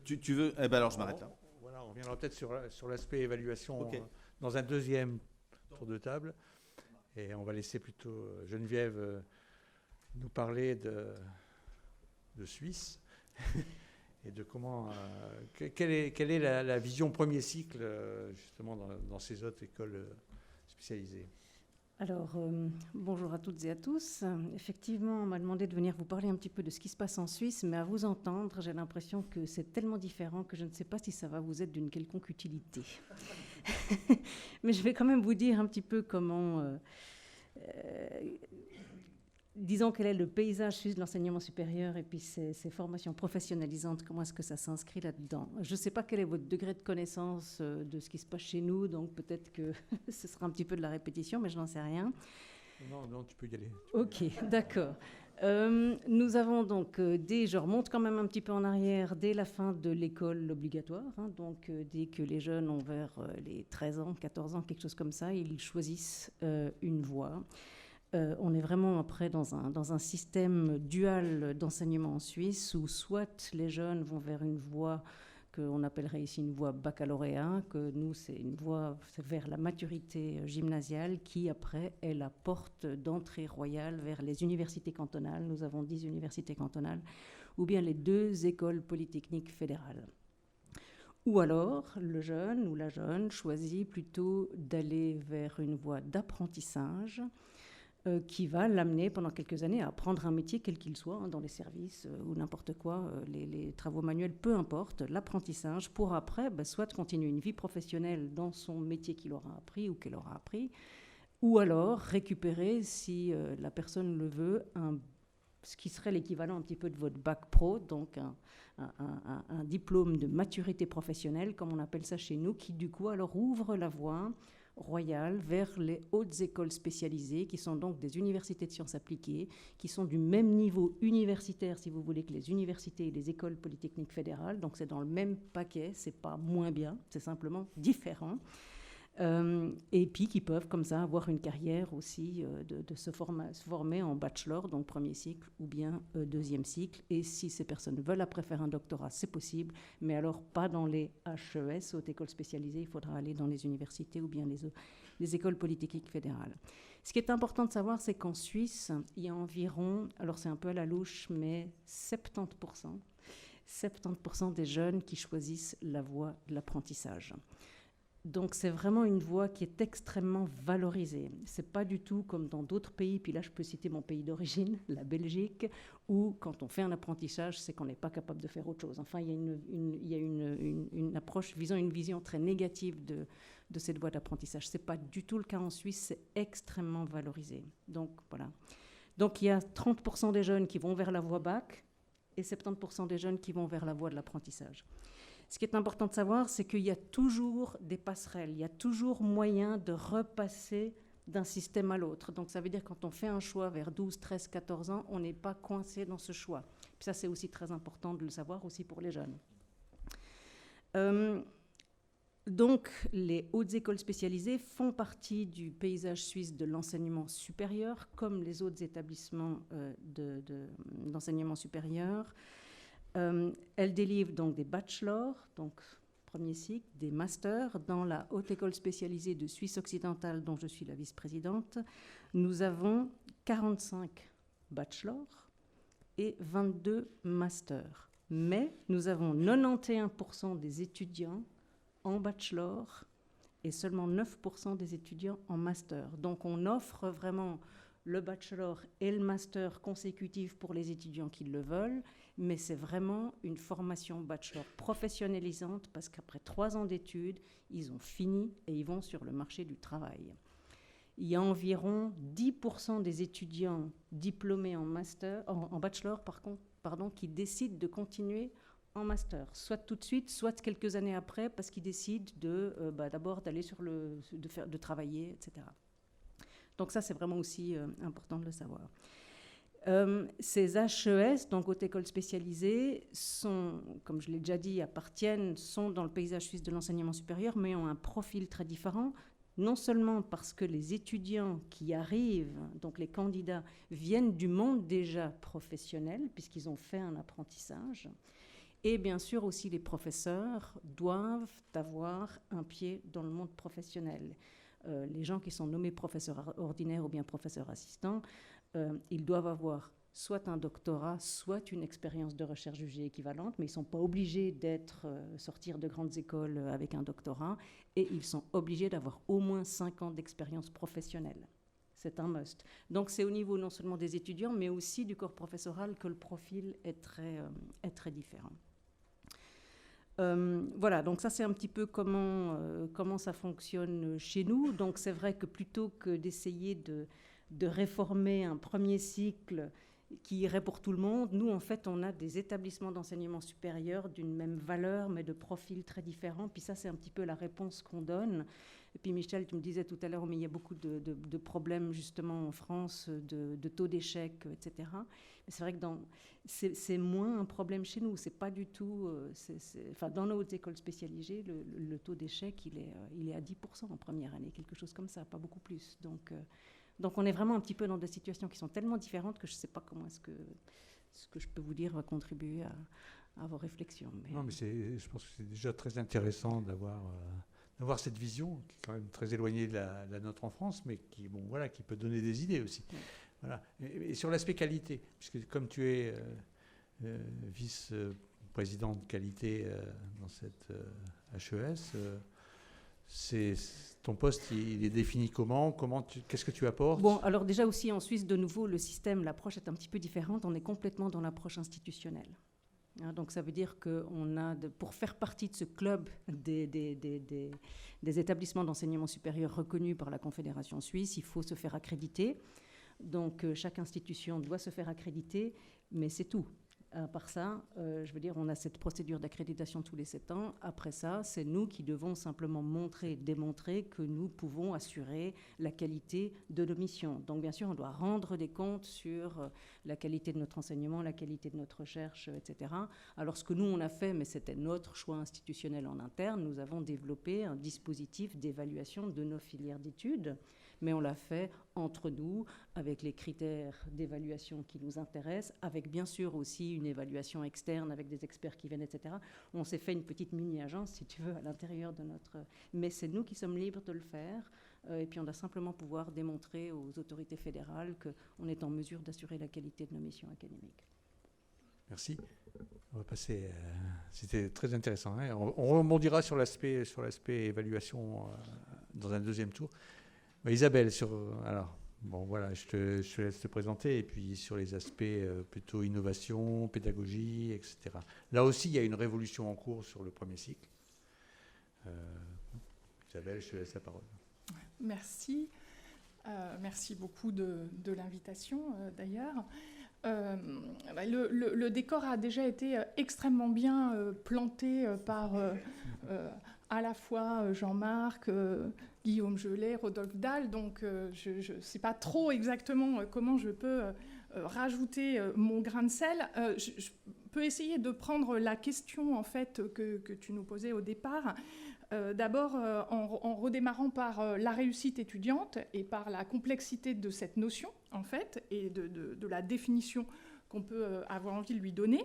Tu veux... Eh ben alors, je m'arrête là. Voilà, on reviendra peut-être sur l'aspect évaluation Okay. Dans un deuxième tour de table. Et on va laisser plutôt Geneviève nous parler de Suisse. Et de comment, quelle est la vision premier cycle, justement, dans ces autres écoles spécialisées? Alors, bonjour à toutes et à tous. Effectivement, on m'a demandé de venir vous parler un petit peu de ce qui se passe en Suisse, mais à vous entendre, j'ai l'impression que c'est tellement différent que je ne sais pas si ça va vous être d'une quelconque utilité. Mais je vais quand même vous dire un petit peu comment... disons quel est le paysage suisse de l'enseignement supérieur et puis ces formations professionnalisantes, comment est-ce que ça s'inscrit là-dedans. Je ne sais pas quel est votre degré de connaissance de ce qui se passe chez nous, donc peut-être que ce sera un petit peu de la répétition, mais je n'en sais rien. Non, tu peux y aller. Ok, d'accord. Nous avons donc, je remonte quand même un petit peu en arrière, dès la fin de l'école obligatoire, hein, donc dès que les jeunes ont vers les 13 ans, 14 ans, quelque chose comme ça, ils choisissent une voie. On est vraiment après dans un système dual d'enseignement en Suisse où soit les jeunes vont vers une voie qu'on appellerait ici une voie baccalauréat, que nous c'est une voie vers la maturité gymnasiale qui après est la porte d'entrée royale vers les universités cantonales. Nous avons 10 universités cantonales ou bien les 2 écoles polytechniques fédérales. Ou alors le jeune ou la jeune choisit plutôt d'aller vers une voie d'apprentissage qui va l'amener pendant quelques années à apprendre un métier quel qu'il soit, hein, dans les services ou n'importe quoi, les travaux manuels, peu importe, l'apprentissage pour après soit continuer une vie professionnelle dans son métier qu'il aura appris ou qu'elle aura appris, ou alors récupérer, si la personne le veut, ce qui serait l'équivalent un petit peu de votre bac pro, donc un diplôme de maturité professionnelle, comme on appelle ça chez nous, qui du coup alors ouvre la voie royale vers les hautes écoles spécialisées, qui sont donc des universités de sciences appliquées, qui sont du même niveau universitaire, si vous voulez, que les universités et les écoles polytechniques fédérales. Donc c'est dans le même paquet, c'est pas moins bien, c'est simplement différent. Et puis qui peuvent comme ça avoir une carrière aussi de se former en bachelor, donc premier cycle ou bien deuxième cycle. Et si ces personnes veulent après faire un doctorat, c'est possible, mais alors pas dans les HES, hautes écoles spécialisées, il faudra aller dans les universités ou bien les écoles polytechniques fédérales. Ce qui est important de savoir, c'est qu'en Suisse, il y a environ, alors c'est un peu à la louche, mais 70% des jeunes qui choisissent la voie de l'apprentissage. Donc c'est vraiment une voie qui est extrêmement valorisée. C'est pas du tout comme dans d'autres pays, puis là je peux citer mon pays d'origine, la Belgique, où quand on fait un apprentissage, c'est qu'on n'est pas capable de faire autre chose. Enfin, il y a une approche visant une vision très négative de cette voie d'apprentissage. C'est pas du tout le cas en Suisse, c'est extrêmement valorisé. Donc voilà. Donc il y a 30% des jeunes qui vont vers la voie bac et 70% des jeunes qui vont vers la voie de l'apprentissage. Ce qui est important de savoir, c'est qu'il y a toujours des passerelles, il y a toujours moyen de repasser d'un système à l'autre. Donc ça veut dire que quand on fait un choix vers 12, 13, 14 ans, on n'est pas coincé dans ce choix. Puis ça, c'est aussi très important de le savoir aussi pour les jeunes. Donc les hautes écoles spécialisées font partie du paysage suisse de l'enseignement supérieur, comme les autres établissements d'enseignement supérieur. Elle délivre donc des bachelors, donc premier cycle, des masters. Dans la haute école spécialisée de Suisse occidentale, dont je suis la vice-présidente, nous avons 45 bachelors et 22 masters. Mais nous avons 91% des étudiants en bachelor et seulement 9% des étudiants en master. Donc on offre vraiment le bachelor et le master consécutifs pour les étudiants qui le veulent, mais c'est vraiment une formation bachelor professionnalisante parce qu'après 3 ans d'études, ils ont fini et ils vont sur le marché du travail. Il y a environ 10% des étudiants diplômés en bachelor qui décident de continuer en master, soit tout de suite, soit quelques années après, parce qu'ils décident d'abord d'aller de travailler, etc. Donc ça, c'est vraiment aussi important de le savoir. Ces HES, donc haute école spécialisée, sont, comme je l'ai déjà dit, sont dans le paysage suisse de l'enseignement supérieur, mais ont un profil très différent, non seulement parce que les étudiants qui arrivent, donc les candidats, viennent du monde déjà professionnel, puisqu'ils ont fait un apprentissage, et bien sûr aussi les professeurs doivent avoir un pied dans le monde professionnel. Les gens qui sont nommés professeurs ordinaires ou bien professeurs assistants, ils doivent avoir soit un doctorat, soit une expérience de recherche jugée équivalente, mais ils ne sont pas obligés sortir de grandes écoles avec un doctorat, et ils sont obligés d'avoir au moins 5 ans d'expérience professionnelle. C'est un must. Donc c'est au niveau non seulement des étudiants, mais aussi du corps professoral que le profil est très différent. Voilà, donc ça c'est un petit peu comment ça fonctionne chez nous. Donc c'est vrai que plutôt que d'essayer de réformer un premier cycle qui irait pour tout le monde, nous en fait on a des établissements d'enseignement supérieur d'une même valeur mais de profils très différents. Puis ça c'est un petit peu la réponse qu'on donne. Et puis Michel, tu me disais tout à l'heure, mais il y a beaucoup de problèmes justement en France, de taux d'échec, etc. Mais c'est vrai que c'est moins un problème chez nous. C'est pas du tout. Dans nos hautes écoles spécialisées, le taux d'échec, il est à 10% en première année, quelque chose comme ça, pas beaucoup plus. Donc on est vraiment un petit peu dans des situations qui sont tellement différentes que je ne sais pas comment ce que je peux vous dire va contribuer à vos réflexions. Non, mais je pense que c'est déjà très intéressant d'avoir cette vision qui est quand même très éloignée de la nôtre en France, mais qui peut donner des idées aussi. Oui. Voilà. Et sur l'aspect qualité, puisque comme tu es vice-président de qualité dans cette HES, ton poste, il est défini comment qu'est-ce que tu apportes? Bon, alors déjà aussi en Suisse, de nouveau, l'approche est un petit peu différente. On est complètement dans l'approche institutionnelle. Donc ça veut dire que pour faire partie de ce club des établissements d'enseignement supérieur reconnus par la Confédération suisse, il faut se faire accréditer. Donc chaque institution doit se faire accréditer, mais c'est tout. À part ça, on a cette procédure d'accréditation tous les 7 ans. Après ça, c'est nous qui devons simplement démontrer que nous pouvons assurer la qualité de nos missions. Donc, bien sûr, on doit rendre des comptes sur la qualité de notre enseignement, la qualité de notre recherche, etc. Alors, ce que nous, on a fait, mais c'était notre choix institutionnel en interne, nous avons développé un dispositif d'évaluation de nos filières d'études, mais on l'a fait entre nous, avec les critères d'évaluation qui nous intéressent, avec bien sûr aussi une évaluation externe avec des experts qui viennent, etc. On s'est fait une petite mini-agence, si tu veux, à l'intérieur de notre... Mais c'est nous qui sommes libres de le faire, et puis on doit simplement pouvoir démontrer aux autorités fédérales qu'on est en mesure d'assurer la qualité de nos missions académiques. Merci. On va passer... c'était très intéressant. Hein. On rebondira sur l'aspect évaluation dans un deuxième tour. Isabelle, je te laisse te présenter, et puis sur les aspects plutôt innovation, pédagogie, etc. Là aussi, il y a une révolution en cours sur le premier cycle. Isabelle, je te laisse la parole. Merci. Merci beaucoup de l'invitation, d'ailleurs. Le décor a déjà été extrêmement bien planté par à la fois Jean-Marc, Guillaume Gelé, Rodolphe Dahl, donc je ne sais pas trop exactement comment je peux rajouter mon grain de sel. Je peux essayer de prendre la question en fait que tu nous posais au départ. D'abord en redémarrant par la réussite étudiante et par la complexité de cette notion en fait et de la définition qu'on peut avoir envie de lui donner.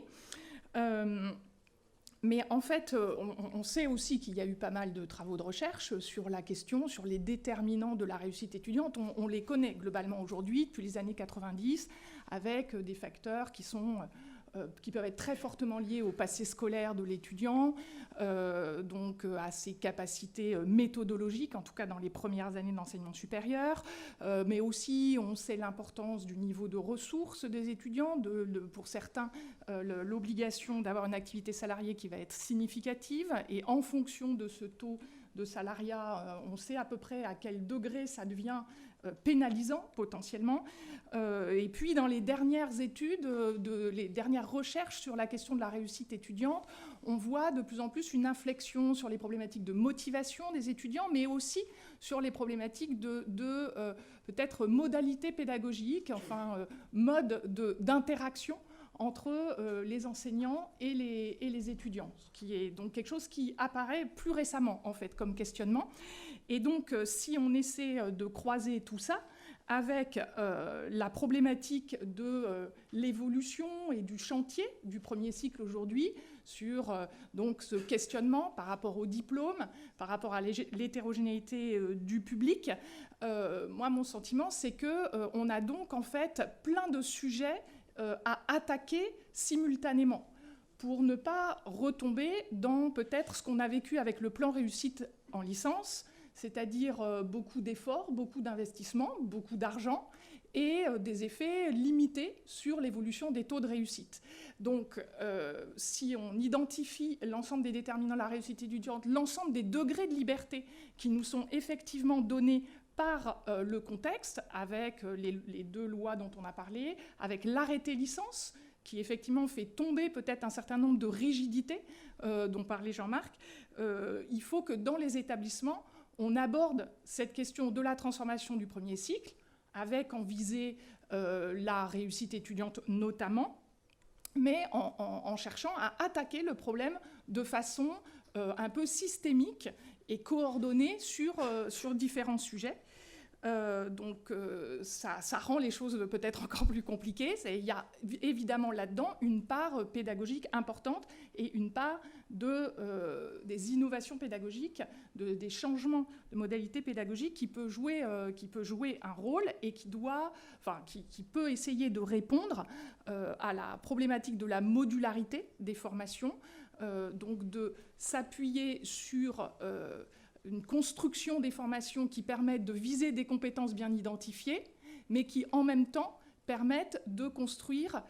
Mais en fait, on sait aussi qu'il y a eu pas mal de travaux de recherche sur la question, sur les déterminants de la réussite étudiante. On les connaît globalement aujourd'hui, depuis les années 90, avec des facteurs qui sont qui peuvent être très fortement liées au passé scolaire de l'étudiant, donc à ses capacités méthodologiques, en tout cas dans les premières années d'enseignement supérieur, mais aussi on sait l'importance du niveau de ressources des étudiants, pour certains l'obligation d'avoir une activité salariée qui va être significative, et en fonction de ce taux de salariat, on sait à peu près à quel degré ça devient pénalisant potentiellement. Et puis dans les dernières études, les dernières recherches sur la question de la réussite étudiante, on voit de plus en plus une inflexion sur les problématiques de motivation des étudiants, mais aussi sur les problématiques de peut-être modalités pédagogiques, enfin mode d'interaction entre les enseignants et les étudiants, ce qui est donc quelque chose qui apparaît plus récemment en fait comme questionnement. Et donc si on essaie de croiser tout ça avec la problématique de l'évolution et du chantier du premier cycle aujourd'hui sur donc ce questionnement par rapport au diplôme, par rapport à l'hétérogénéité du public, moi mon sentiment c'est qu'on a donc en fait plein de sujets à attaquer simultanément pour ne pas retomber dans peut-être ce qu'on a vécu avec le plan réussite en licence, c'est-à-dire beaucoup d'efforts, beaucoup d'investissements, beaucoup d'argent et des effets limités sur l'évolution des taux de réussite. Donc si on identifie l'ensemble des déterminants de la réussite étudiante, l'ensemble des degrés de liberté qui nous sont effectivement donnés par le contexte, avec les deux lois dont on a parlé, avec l'arrêté licence, qui effectivement fait tomber peut-être un certain nombre de rigidités dont parlait Jean-Marc, il faut que dans les établissements, on aborde cette question de la transformation du premier cycle, avec en visée la réussite étudiante notamment, mais en cherchant à attaquer le problème de façon un peu systémique et coordonnée sur différents sujets. Donc ça rend les choses peut-être encore plus compliquées. Il y a évidemment là-dedans une part pédagogique importante et une part des innovations pédagogiques, des changements de modalités pédagogiques qui peut jouer un rôle et qui peut essayer de répondre à la problématique de la modularité des formations, donc de s'appuyer sur une construction des formations qui permettent de viser des compétences bien identifiées, mais qui en même temps permettent de construire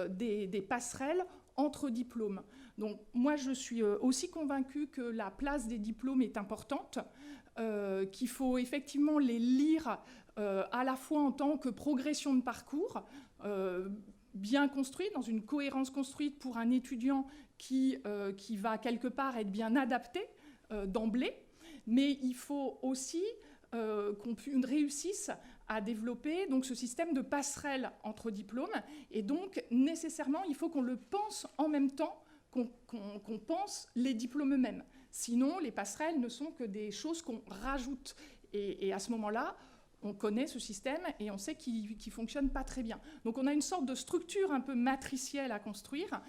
des passerelles entre diplômes. Donc moi je suis aussi convaincue que la place des diplômes est importante, qu'il faut effectivement les lire à la fois en tant que progression de parcours, bien construite, dans une cohérence construite pour un étudiant qui va quelque part être bien adapté d'emblée, mais il faut aussi qu'on réussisse à développer donc, ce système de passerelle entre diplômes. Et donc, nécessairement, il faut qu'on le pense en même temps qu'on pense les diplômes eux-mêmes. Sinon, les passerelles ne sont que des choses qu'on rajoute. Et à ce moment-là, on connaît ce système et on sait qu'il ne fonctionne pas très bien. Donc, on a une sorte de structure un peu matricielle à construire.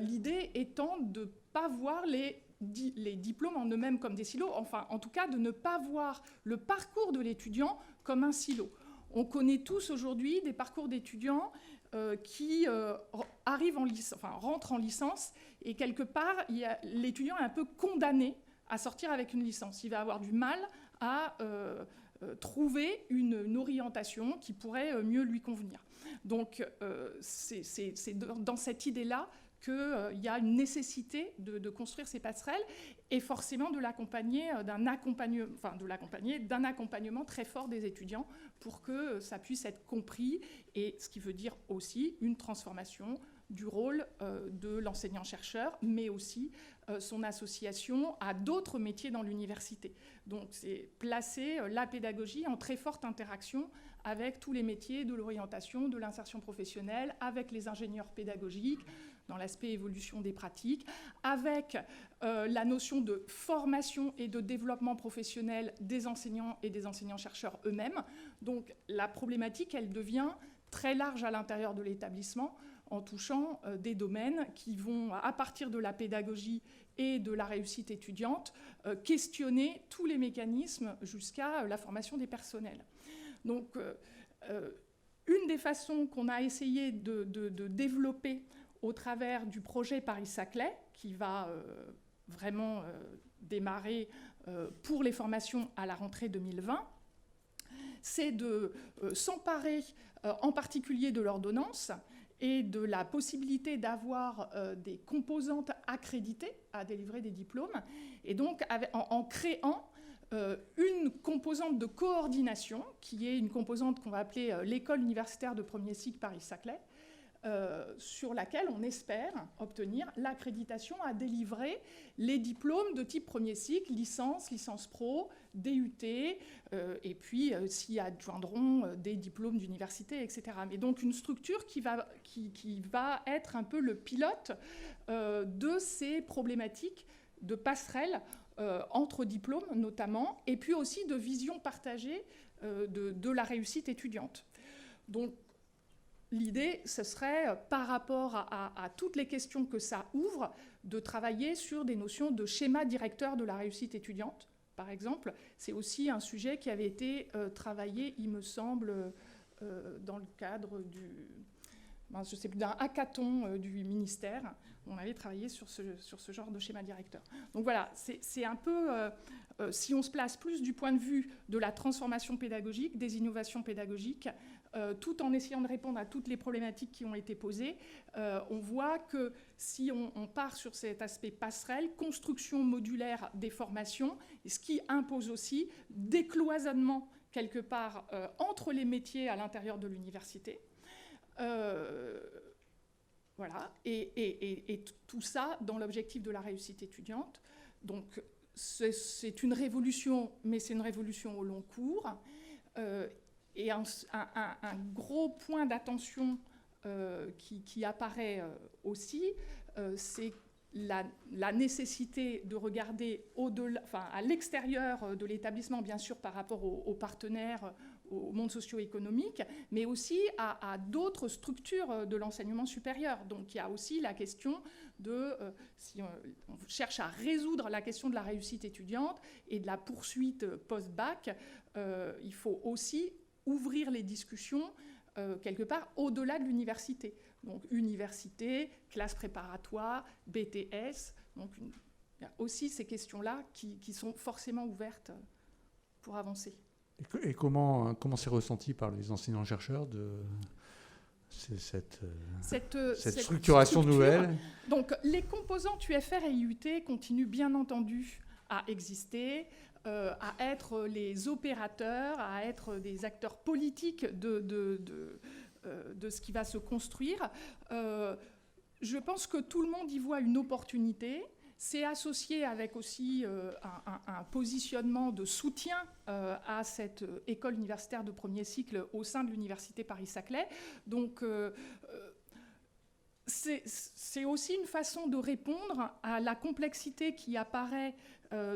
L'idée étant de ne pas voir les diplômes en eux-mêmes comme des silos, enfin en tout cas de ne pas voir le parcours de l'étudiant comme un silo. On connaît tous aujourd'hui des parcours d'étudiants qui arrivent rentrent en licence et quelque part l'étudiant est un peu condamné à sortir avec une licence. Il va avoir du mal à trouver une orientation qui pourrait mieux lui convenir. Donc c'est dans cette idée-là qu'il y a une nécessité de construire ces passerelles et forcément de l'accompagner d'un accompagnement très fort des étudiants pour que ça puisse être compris, et ce qui veut dire aussi une transformation du rôle de l'enseignant-chercheur, mais aussi son association à d'autres métiers dans l'université. Donc c'est placer la pédagogie en très forte interaction avec tous les métiers de l'orientation, de l'insertion professionnelle, avec les ingénieurs pédagogiques, dans l'aspect évolution des pratiques, avec la notion de formation et de développement professionnel des enseignants et des enseignants-chercheurs eux-mêmes. Donc la problématique, elle devient très large à l'intérieur de l'établissement, en touchant des domaines qui vont, à partir de la pédagogie et de la réussite étudiante, questionner tous les mécanismes jusqu'à la formation des personnels. Donc une des façons qu'on a essayé de développer au travers du projet Paris-Saclay, qui va vraiment démarrer pour les formations à la rentrée 2020, c'est de s'emparer en particulier de l'ordonnance et de la possibilité d'avoir des composantes accréditées à délivrer des diplômes, et donc en créant une composante de coordination, qui est une composante qu'on va appeler l'école universitaire de premier cycle Paris-Saclay, sur laquelle on espère obtenir l'accréditation à délivrer les diplômes de type premier cycle, licence pro, DUT, et puis s'y adjoindront des diplômes d'université, etc. Mais donc une structure qui va être un peu le pilote de ces problématiques de passerelle entre diplômes notamment, et puis aussi de vision partagée de la réussite étudiante. Donc l'idée, ce serait, par rapport à toutes les questions que ça ouvre, de travailler sur des notions de schéma directeur de la réussite étudiante, par exemple. C'est aussi un sujet qui avait été travaillé, il me semble, dans le cadre d'un hackathon du ministère. On avait travaillé sur ce genre de schéma directeur. Donc voilà, c'est un peu, si on se place plus du point de vue de la transformation pédagogique, des innovations pédagogiques, tout en essayant de répondre à toutes les problématiques qui ont été posées, on voit que si on part sur cet aspect passerelle, construction modulaire des formations, ce qui impose aussi décloisonnement quelque part entre les métiers à l'intérieur de l'université. Voilà, et tout ça dans l'objectif de la réussite étudiante. Donc c'est une révolution, mais c'est une révolution au long cours. Et un gros point d'attention qui apparaît aussi, c'est la nécessité de regarder au-delà, à l'extérieur de l'établissement, bien sûr, par rapport aux partenaires, au monde socio-économique, mais aussi à d'autres structures de l'enseignement supérieur. Donc il y a aussi la question de, si on cherche à résoudre la question de la réussite étudiante et de la poursuite post-bac, il faut aussi ouvrir les discussions quelque part au-delà de l'université. Donc université, classe préparatoire, BTS. Donc il y a aussi ces questions-là qui sont forcément ouvertes pour avancer. Et comment c'est ressenti par les enseignants-chercheurs de cette structuration nouvelle? Donc les composantes UFR et IUT continuent bien entendu à exister, à être les opérateurs, à être des acteurs politiques de ce qui va se construire. Je pense que tout le monde y voit une opportunité. C'est associé avec aussi un positionnement de soutien à cette école universitaire de premier cycle au sein de l'université Paris-Saclay. Donc c'est aussi une façon de répondre à la complexité qui apparaît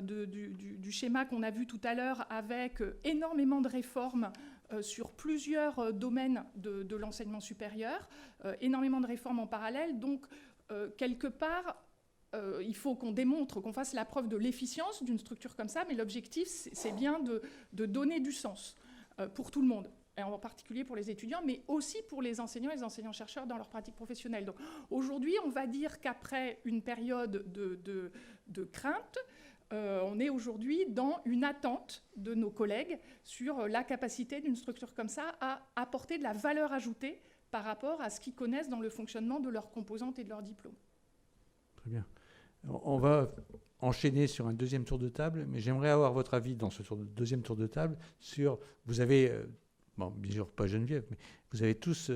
du schéma qu'on a vu tout à l'heure, avec énormément de réformes sur plusieurs domaines de l'enseignement supérieur, énormément de réformes en parallèle. Donc quelque part, il faut qu'on démontre, qu'on fasse la preuve de l'efficience d'une structure comme ça, mais l'objectif, c'est bien de donner du sens pour tout le monde, et en particulier pour les étudiants, mais aussi pour les enseignants et les enseignants-chercheurs dans leur pratique professionnelle. Donc aujourd'hui, on va dire qu'après une période de crainte, on est aujourd'hui dans une attente de nos collègues sur la capacité d'une structure comme ça à apporter de la valeur ajoutée par rapport à ce qu'ils connaissent dans le fonctionnement de leurs composantes et de leurs diplômes. Très bien. On va enchaîner sur un deuxième tour de table, mais j'aimerais avoir votre avis dans ce deuxième tour de table sur... Vous avez, bien sûr pas Geneviève, mais vous avez tous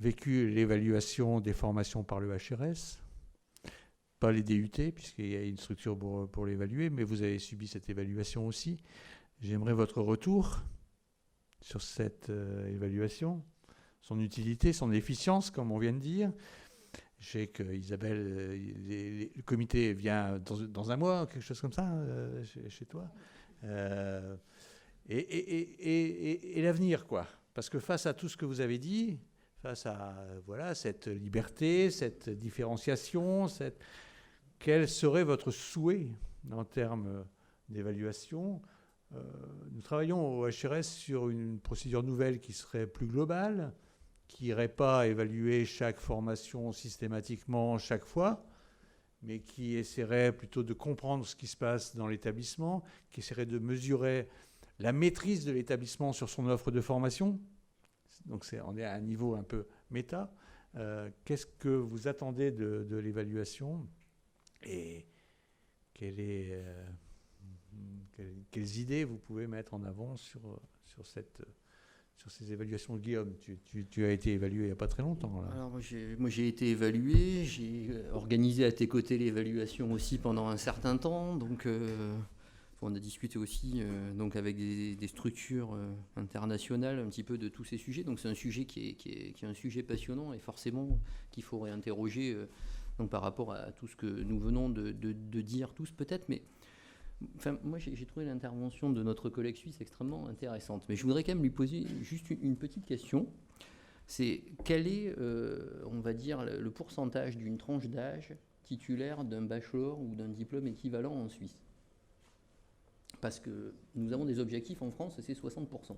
vécu l'évaluation des formations par le HRS, pas les DUT, puisqu'il y a une structure pour l'évaluer, mais vous avez subi cette évaluation aussi. J'aimerais votre retour sur cette évaluation, son utilité, son efficience, comme on vient de dire. Je sais qu'Isabelle, le comité vient dans un mois, quelque chose comme ça, chez toi. Et l'avenir, quoi. Parce que face à tout ce que vous avez dit, face à cette liberté, cette différenciation, quel serait votre souhait en termes d'évaluation? Nous travaillons au HRS sur une procédure nouvelle qui serait plus globale, qui n'irait pas évaluer chaque formation systématiquement chaque fois, mais qui essaierait plutôt de comprendre ce qui se passe dans l'établissement, qui essaierait de mesurer la maîtrise de l'établissement sur son offre de formation. Donc on est à un niveau un peu méta. Qu'est-ce que vous attendez de l'évaluation et quelles idées vous pouvez mettre en avant sur ces évaluations? Guillaume, tu as été évalué il n'y a pas très longtemps. Là. Alors moi j'ai été évalué, j'ai organisé à tes côtés l'évaluation aussi pendant un certain temps, donc on a discuté aussi donc avec des structures internationales un petit peu de tous ces sujets, donc c'est un sujet qui est un sujet passionnant et forcément qu'il faut réinterroger donc par rapport à tout ce que nous venons de dire tous peut-être, mais enfin, moi j'ai trouvé l'intervention de notre collègue suisse extrêmement intéressante, mais je voudrais quand même lui poser juste une petite question. C'est quel est, on va dire, le pourcentage d'une tranche d'âge titulaire d'un bachelor ou d'un diplôme équivalent en Suisse? Parce que nous avons des objectifs en France, c'est 60%.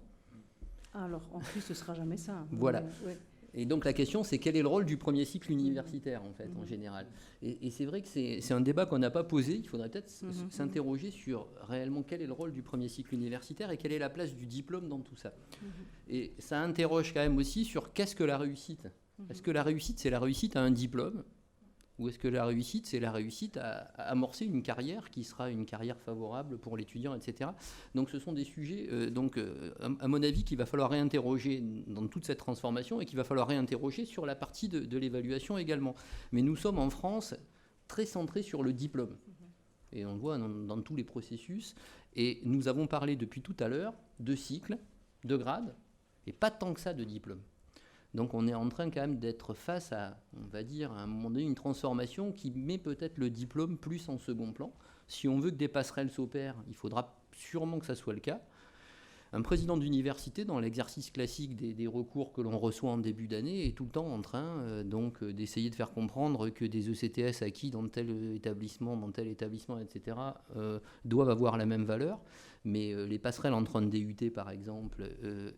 Alors, en plus, ce ne sera jamais ça. Voilà. Ouais. Et donc la question, c'est quel est le rôle du premier cycle universitaire, en fait, en général. Et c'est vrai que c'est un débat qu'on n'a pas posé. Il faudrait peut-être s'interroger sur réellement quel est le rôle du premier cycle universitaire et quelle est la place du diplôme dans tout ça. Et ça interroge quand même aussi sur qu'est-ce que la réussite. Est-ce que la réussite, c'est la réussite à un diplôme ? Ou est-ce que la réussite, c'est la réussite à amorcer une carrière qui sera une carrière favorable pour l'étudiant, etc. Donc ce sont des sujets, à mon avis, qu'il va falloir réinterroger dans toute cette transformation et qu'il va falloir réinterroger sur la partie de l'évaluation également. Mais nous sommes en France très centrés sur le diplôme. Et on le voit dans tous les processus. Et nous avons parlé depuis tout à l'heure de cycles, de grades, et pas tant que ça de diplômes. Donc on est en train quand même d'être face à, on va dire, à un moment donné, une transformation qui met peut-être le diplôme plus en second plan. Si on veut que des passerelles s'opèrent, il faudra sûrement que ça soit le cas. Un président d'université, dans l'exercice classique des recours que l'on reçoit en début d'année, est tout le temps en train d'essayer de faire comprendre que des ECTS acquis dans tel établissement, etc., doivent avoir la même valeur. Mais les passerelles entre un DUT, par exemple,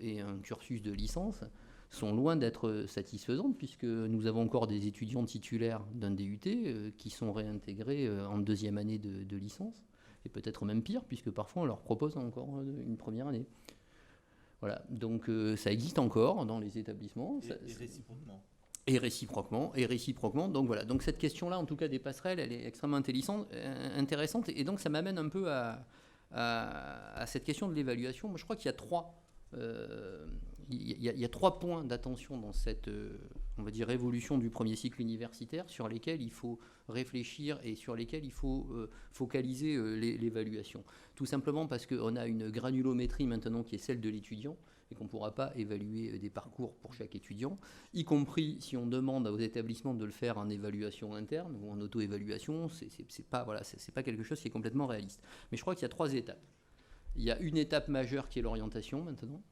et un cursus de licence sont loin d'être satisfaisantes, puisque nous avons encore des étudiants titulaires d'un DUT qui sont réintégrés en deuxième année de licence, et peut-être même pire, puisque parfois on leur propose encore une première année. Voilà, donc ça existe encore dans les établissements. Et réciproquement. Donc voilà, donc cette question-là, en tout cas des passerelles, elle est extrêmement intéressante, et donc ça m'amène un peu à cette question de l'évaluation. Moi, je crois qu'il y a trois points d'attention dans cette, on va dire, évolution du premier cycle universitaire sur lesquels il faut réfléchir et sur lesquels il faut focaliser l'évaluation. Tout simplement parce qu'on a une granulométrie maintenant qui est celle de l'étudiant et qu'on ne pourra pas évaluer des parcours pour chaque étudiant, y compris si on demande aux établissements de le faire en évaluation interne ou en auto-évaluation, c'est pas quelque chose qui est complètement réaliste. Mais je crois qu'il y a 3 étapes. Il y a une étape majeure qui est l'orientation maintenant.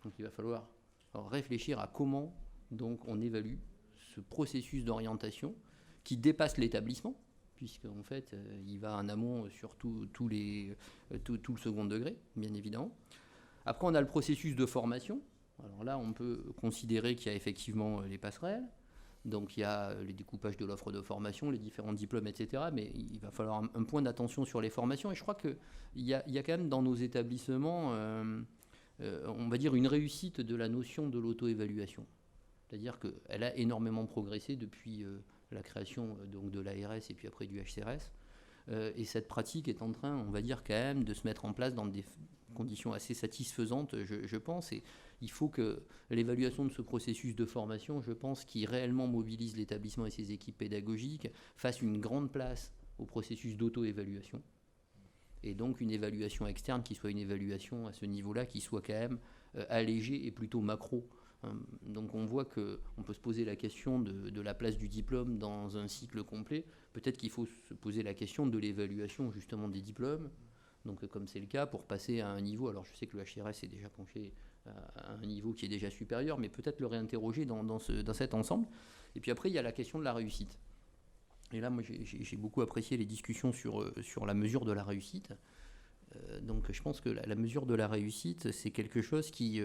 Donc il va falloir réfléchir à comment donc, on évalue ce processus d'orientation qui dépasse l'établissement, puisqu'en fait il va en amont sur tout le second degré, bien évidemment. Après on a le processus de formation. Alors là on peut considérer qu'il y a effectivement les passerelles, donc il y a les découpages de l'offre de formation, les différents diplômes, etc. Mais il va falloir un point d'attention sur les formations, et je crois qu'il y a quand même dans nos établissements on va dire une réussite de la notion de l'auto-évaluation. C'est-à-dire qu'elle a énormément progressé depuis la création donc, de l'ARS et puis après du HCRS. Et cette pratique est en train, on va dire quand même, de se mettre en place dans des conditions assez satisfaisantes, je pense. Et il faut que l'évaluation de ce processus de formation, je pense, qui réellement mobilise l'établissement et ses équipes pédagogiques, fasse une grande place au processus d'auto-évaluation. Et donc une évaluation externe qui soit une évaluation à ce niveau-là, qui soit quand même allégée et plutôt macro. Donc on voit qu'on peut se poser la question de la place du diplôme dans un cycle complet. Peut-être qu'il faut se poser la question de l'évaluation justement des diplômes. Donc comme c'est le cas, pour passer à un niveau, alors je sais que le HRS est déjà penché à un niveau qui est déjà supérieur, mais peut-être le réinterroger dans cet ensemble. Et puis après, il y a la question de la réussite. Et là, moi, j'ai beaucoup apprécié les discussions sur la mesure de la réussite. Donc, je pense que la mesure de la réussite, c'est quelque chose qui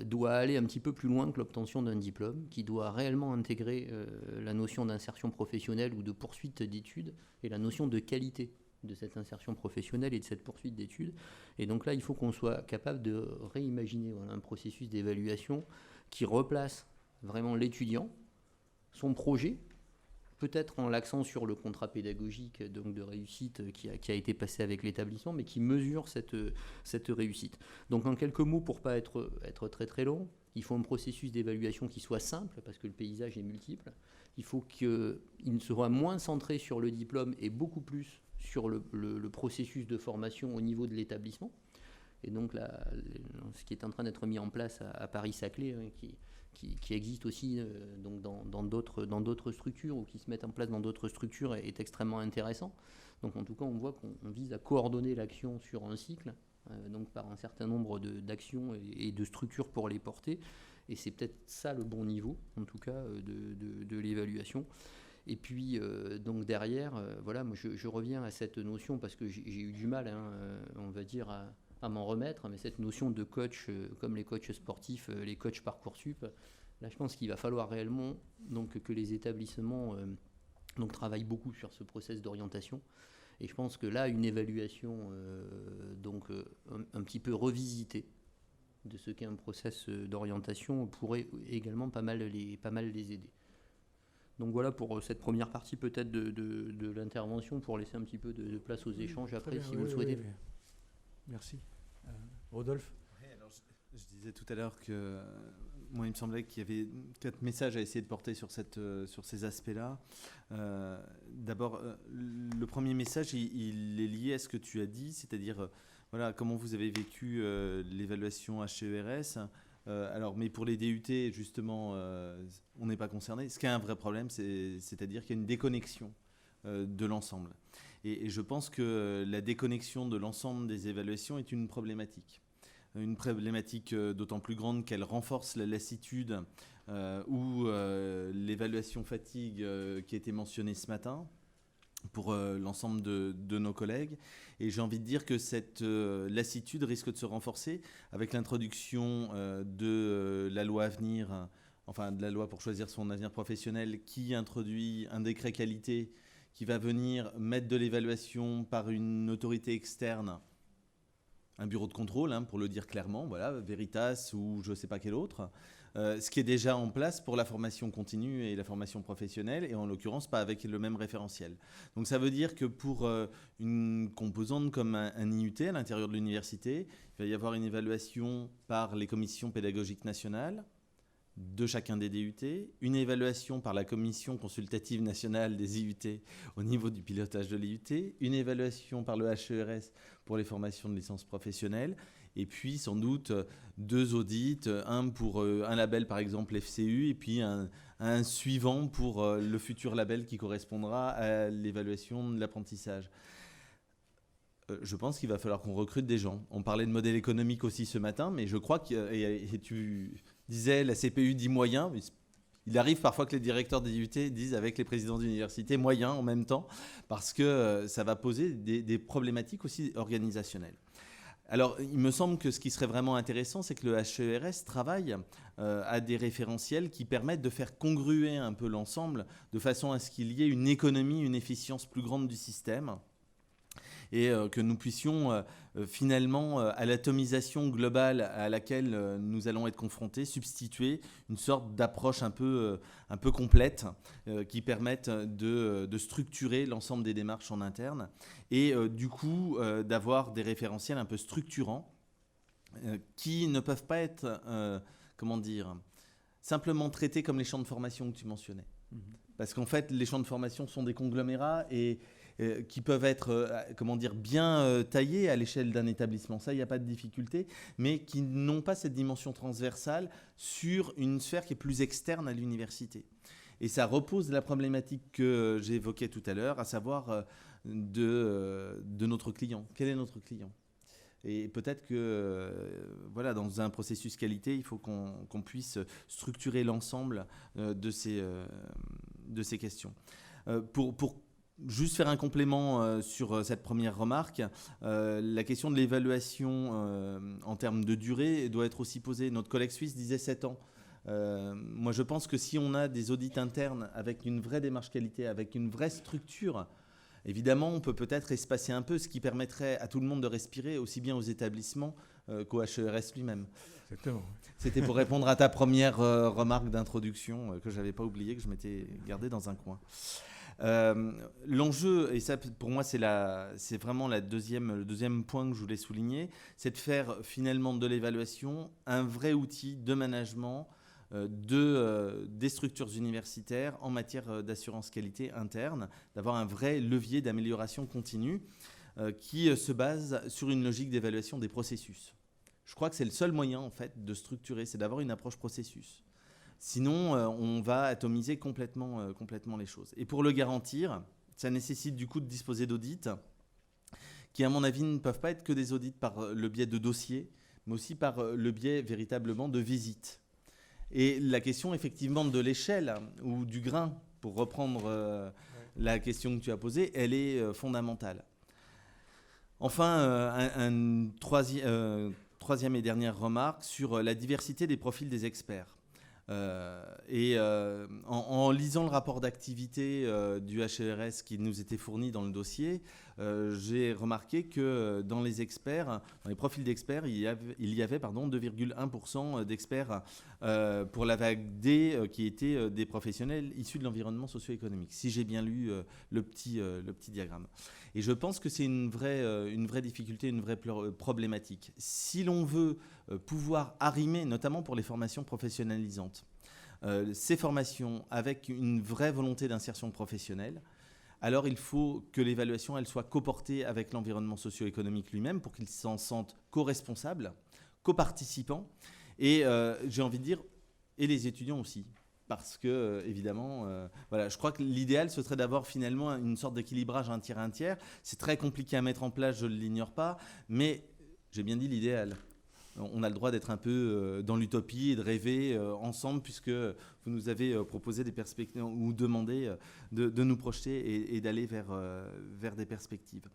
doit aller un petit peu plus loin que l'obtention d'un diplôme, qui doit réellement intégrer la notion d'insertion professionnelle ou de poursuite d'études et la notion de qualité de cette insertion professionnelle et de cette poursuite d'études. Et donc là, il faut qu'on soit capable de réimaginer un processus d'évaluation qui replace vraiment l'étudiant, son projet, peut-être en l'accent sur le contrat pédagogique donc de réussite qui a été passé avec l'établissement, mais qui mesure cette réussite. Donc en quelques mots, pour ne pas être très très long, il faut un processus d'évaluation qui soit simple, parce que le paysage est multiple. Il faut qu'il soit moins centré sur le diplôme et beaucoup plus sur le processus de formation au niveau de l'établissement. Et donc là, ce qui est en train d'être mis en place à Paris-Saclay, qui existe aussi donc dans d'autres structures ou qui se mettent en place dans d'autres structures est extrêmement intéressant. Donc en tout cas, on voit qu'on vise à coordonner l'action sur un cycle, donc par un certain nombre d'actions et de structures pour les porter. Et c'est peut-être ça le bon niveau, en tout cas, de l'évaluation. Et puis, donc derrière, voilà, moi je reviens à cette notion parce que j'ai eu du mal, on va dire, à m'en remettre, mais cette notion de coach, comme les coachs sportifs, les coachs Parcoursup, là je pense qu'il va falloir réellement donc, que les établissements donc, travaillent beaucoup sur ce process d'orientation. Et je pense que là, une évaluation un petit peu revisitée de ce qu'est un process d'orientation pourrait également pas mal les aider. Donc voilà pour cette première partie peut-être de l'intervention, pour laisser un petit peu de place aux échanges après, si vous le souhaitez. Oui. Merci. Rodolphe ? Oui, alors je disais tout à l'heure que moi, il me semblait qu'il y avait 4 messages à essayer de porter sur ces aspects-là. D'abord, le premier message, il est lié à ce que tu as dit, c'est-à-dire voilà, comment vous avez vécu l'évaluation HCERS. Alors, mais pour les DUT, justement, on n'est pas concerné. Ce qui est un vrai problème, c'est-à-dire qu'il y a une déconnexion de l'ensemble. Et je pense que la déconnexion de l'ensemble des évaluations est une problématique. Une problématique d'autant plus grande qu'elle renforce la lassitude ou l'évaluation fatigue qui a été mentionnée ce matin pour l'ensemble de nos collègues. Et j'ai envie de dire que cette lassitude risque de se renforcer avec l'introduction de la loi à venir, enfin de la loi pour choisir son avenir professionnel, qui introduit un décret qualité qui va venir mettre de l'évaluation par une autorité externe, un bureau de contrôle, pour le dire clairement, voilà, Veritas ou je ne sais pas quel autre, ce qui est déjà en place pour la formation continue et la formation professionnelle, et en l'occurrence pas avec le même référentiel. Donc ça veut dire que pour une composante comme un IUT à l'intérieur de l'université, il va y avoir une évaluation par les commissions pédagogiques nationales de chacun des DUT, une évaluation par la commission consultative nationale des IUT au niveau du pilotage de l'IUT, une évaluation par le HCERS pour les formations de licence professionnelle, et puis sans doute 2 audits, un pour un label par exemple FCU, et puis un suivant pour le futur label qui correspondra à l'évaluation de l'apprentissage. Je pense qu'il va falloir qu'on recrute des gens. On parlait de modèle économique aussi ce matin, mais je crois que, et tu disais la CPU dit moyen, il arrive parfois que les directeurs des IUT disent avec les présidents d'université moyen en même temps, parce que ça va poser des problématiques aussi organisationnelles. Alors, il me semble que ce qui serait vraiment intéressant, c'est que le HCERS travaille à des référentiels qui permettent de faire congruer un peu l'ensemble, de façon à ce qu'il y ait une économie, une efficience plus grande du système, et que nous puissions finalement, à l'atomisation globale à laquelle nous allons être confrontés, substituer une sorte d'approche un peu complète qui permette de structurer l'ensemble des démarches en interne et du coup d'avoir des référentiels un peu structurants qui ne peuvent pas être, simplement traités comme les champs de formation que tu mentionnais. Parce qu'en fait, les champs de formation sont des conglomérats et qui peuvent être bien taillés à l'échelle d'un établissement. Ça, il n'y a pas de difficulté, mais qui n'ont pas cette dimension transversale sur une sphère qui est plus externe à l'université. Et ça repose la problématique que j'évoquais tout à l'heure, à savoir de notre client. Quel est notre client ? Et peut-être que dans un processus qualité, il faut qu'on puisse structurer l'ensemble de ces questions. Pour Juste faire un complément sur cette première remarque. La question de l'évaluation en termes de durée doit être aussi posée. Notre collègue suisse disait 7 ans. Moi, je pense que si on a des audits internes avec une vraie démarche qualité, avec une vraie structure, évidemment, on peut peut-être espacer un peu, ce qui permettrait à tout le monde de respirer, aussi bien aux établissements qu'au HERS lui-même. Exactement. C'était pour répondre à ta première remarque d'introduction que je n'avais pas oubliée, que je m'étais gardée dans un coin. L'enjeu, et ça pour moi c'est vraiment le deuxième point que je voulais souligner, c'est de faire finalement de l'évaluation un vrai outil de management des structures universitaires en matière d'assurance qualité interne, d'avoir un vrai levier d'amélioration continue qui se base sur une logique d'évaluation des processus. Je crois que c'est le seul moyen en fait de structurer, c'est d'avoir une approche processus. Sinon, on va atomiser complètement les choses. Et pour le garantir, ça nécessite du coup de disposer d'audits qui, à mon avis, ne peuvent pas être que des audits par le biais de dossiers, mais aussi par le biais véritablement de visites. Et la question effectivement de l'échelle ou du grain, pour reprendre la question que tu as posée, elle est fondamentale. Enfin, troisième et dernière remarque sur la diversité des profils des experts. En lisant le rapport d'activité du HERS qui nous était fourni dans le dossier, j'ai remarqué que dans les profils d'experts, il y avait 2,1% d'experts pour la vague D qui étaient des professionnels issus de l'environnement socio-économique, si j'ai bien lu le petit diagramme. Et je pense que c'est une vraie difficulté, une vraie problématique. Si l'on veut pouvoir arrimer, notamment pour les formations professionnalisantes, ces formations avec une vraie volonté d'insertion professionnelle, alors il faut que l'évaluation elle soit coportée avec l'environnement socio-économique lui-même pour qu'il s'en sente co-responsable, co-participant, et j'ai envie de dire, et les étudiants aussi. Parce que, évidemment, voilà, je crois que l'idéal, ce serait d'avoir finalement une sorte d'équilibrage un tiers. C'est très compliqué à mettre en place, je ne l'ignore pas, mais j'ai bien dit l'idéal. On a le droit d'être un peu dans l'utopie et de rêver ensemble, puisque vous nous avez proposé des perspectives ou demandé de nous projeter et d'aller vers des perspectives.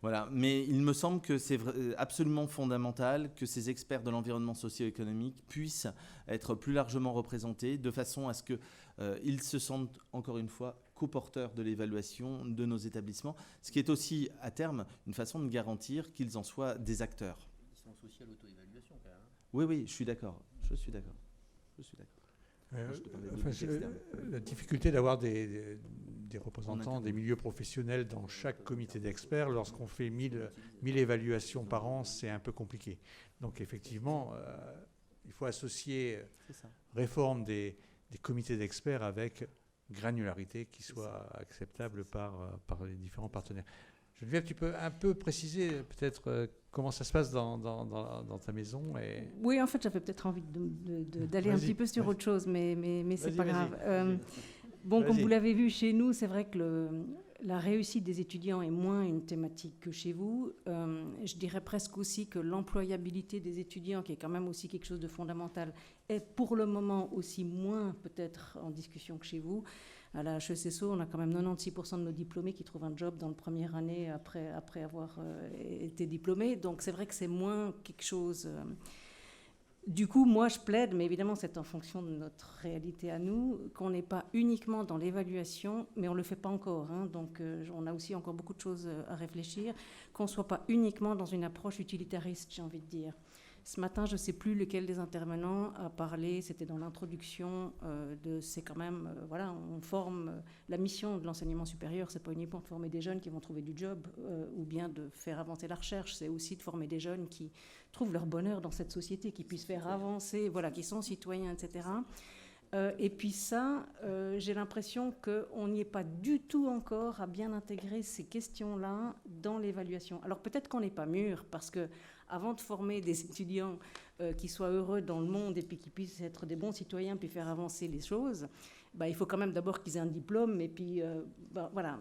Voilà. Mais il me semble que c'est absolument fondamental que ces experts de l'environnement socio-économique puissent être plus largement représentés de façon à ce qu'ils se sentent, encore une fois, co-porteurs de l'évaluation de nos établissements, ce qui est aussi, à terme, une façon de garantir qu'ils en soient des acteurs. Ils sont associés à l'auto-évaluation quand même. Oui, je suis d'accord. La difficulté d'avoir des représentants des milieux professionnels dans chaque comité d'experts, lorsqu'on fait 1000 évaluations par an, c'est un peu compliqué. Donc effectivement, il faut associer réforme des comités d'experts avec granularité qui soit acceptable par les différents partenaires. Geneviève, tu peux un peu préciser peut-être comment ça se passe dans ta maison Oui, en fait, j'avais peut-être envie d'aller un petit peu sur autre chose, mais c'est pas grave. Bon, comme vous l'avez vu chez nous, c'est vrai que la réussite des étudiants est moins une thématique que chez vous. Je dirais presque aussi que l'employabilité des étudiants, qui est quand même aussi quelque chose de fondamental, est pour le moment aussi moins peut-être en discussion que chez vous. À la HECSO, on a quand même 96% de nos diplômés qui trouvent un job dans la première année après avoir été diplômés. Donc c'est vrai que c'est moins quelque chose... Du coup, moi, je plaide, mais évidemment, c'est en fonction de notre réalité à nous, qu'on n'est pas uniquement dans l'évaluation, mais on ne le fait pas encore. Donc, on a aussi encore beaucoup de choses à réfléchir, qu'on ne soit pas uniquement dans une approche utilitariste, j'ai envie de dire. Ce matin, je ne sais plus lequel des intervenants a parlé, c'était dans l'introduction c'est quand même, voilà, on forme, la mission de l'enseignement supérieur, c'est pas uniquement de former des jeunes qui vont trouver du job ou bien de faire avancer la recherche, c'est aussi de former des jeunes qui trouvent leur bonheur dans cette société, qui puissent faire avancer, voilà, qui sont citoyens, etc. Et puis ça, j'ai l'impression qu'on n'y est pas du tout encore à bien intégrer ces questions-là dans l'évaluation. Alors peut-être qu'on n'est pas mûr, parce que avant de former des étudiants qui soient heureux dans le monde et puis qui puissent être des bons citoyens puis faire avancer les choses, il faut quand même d'abord qu'ils aient un diplôme et puis voilà.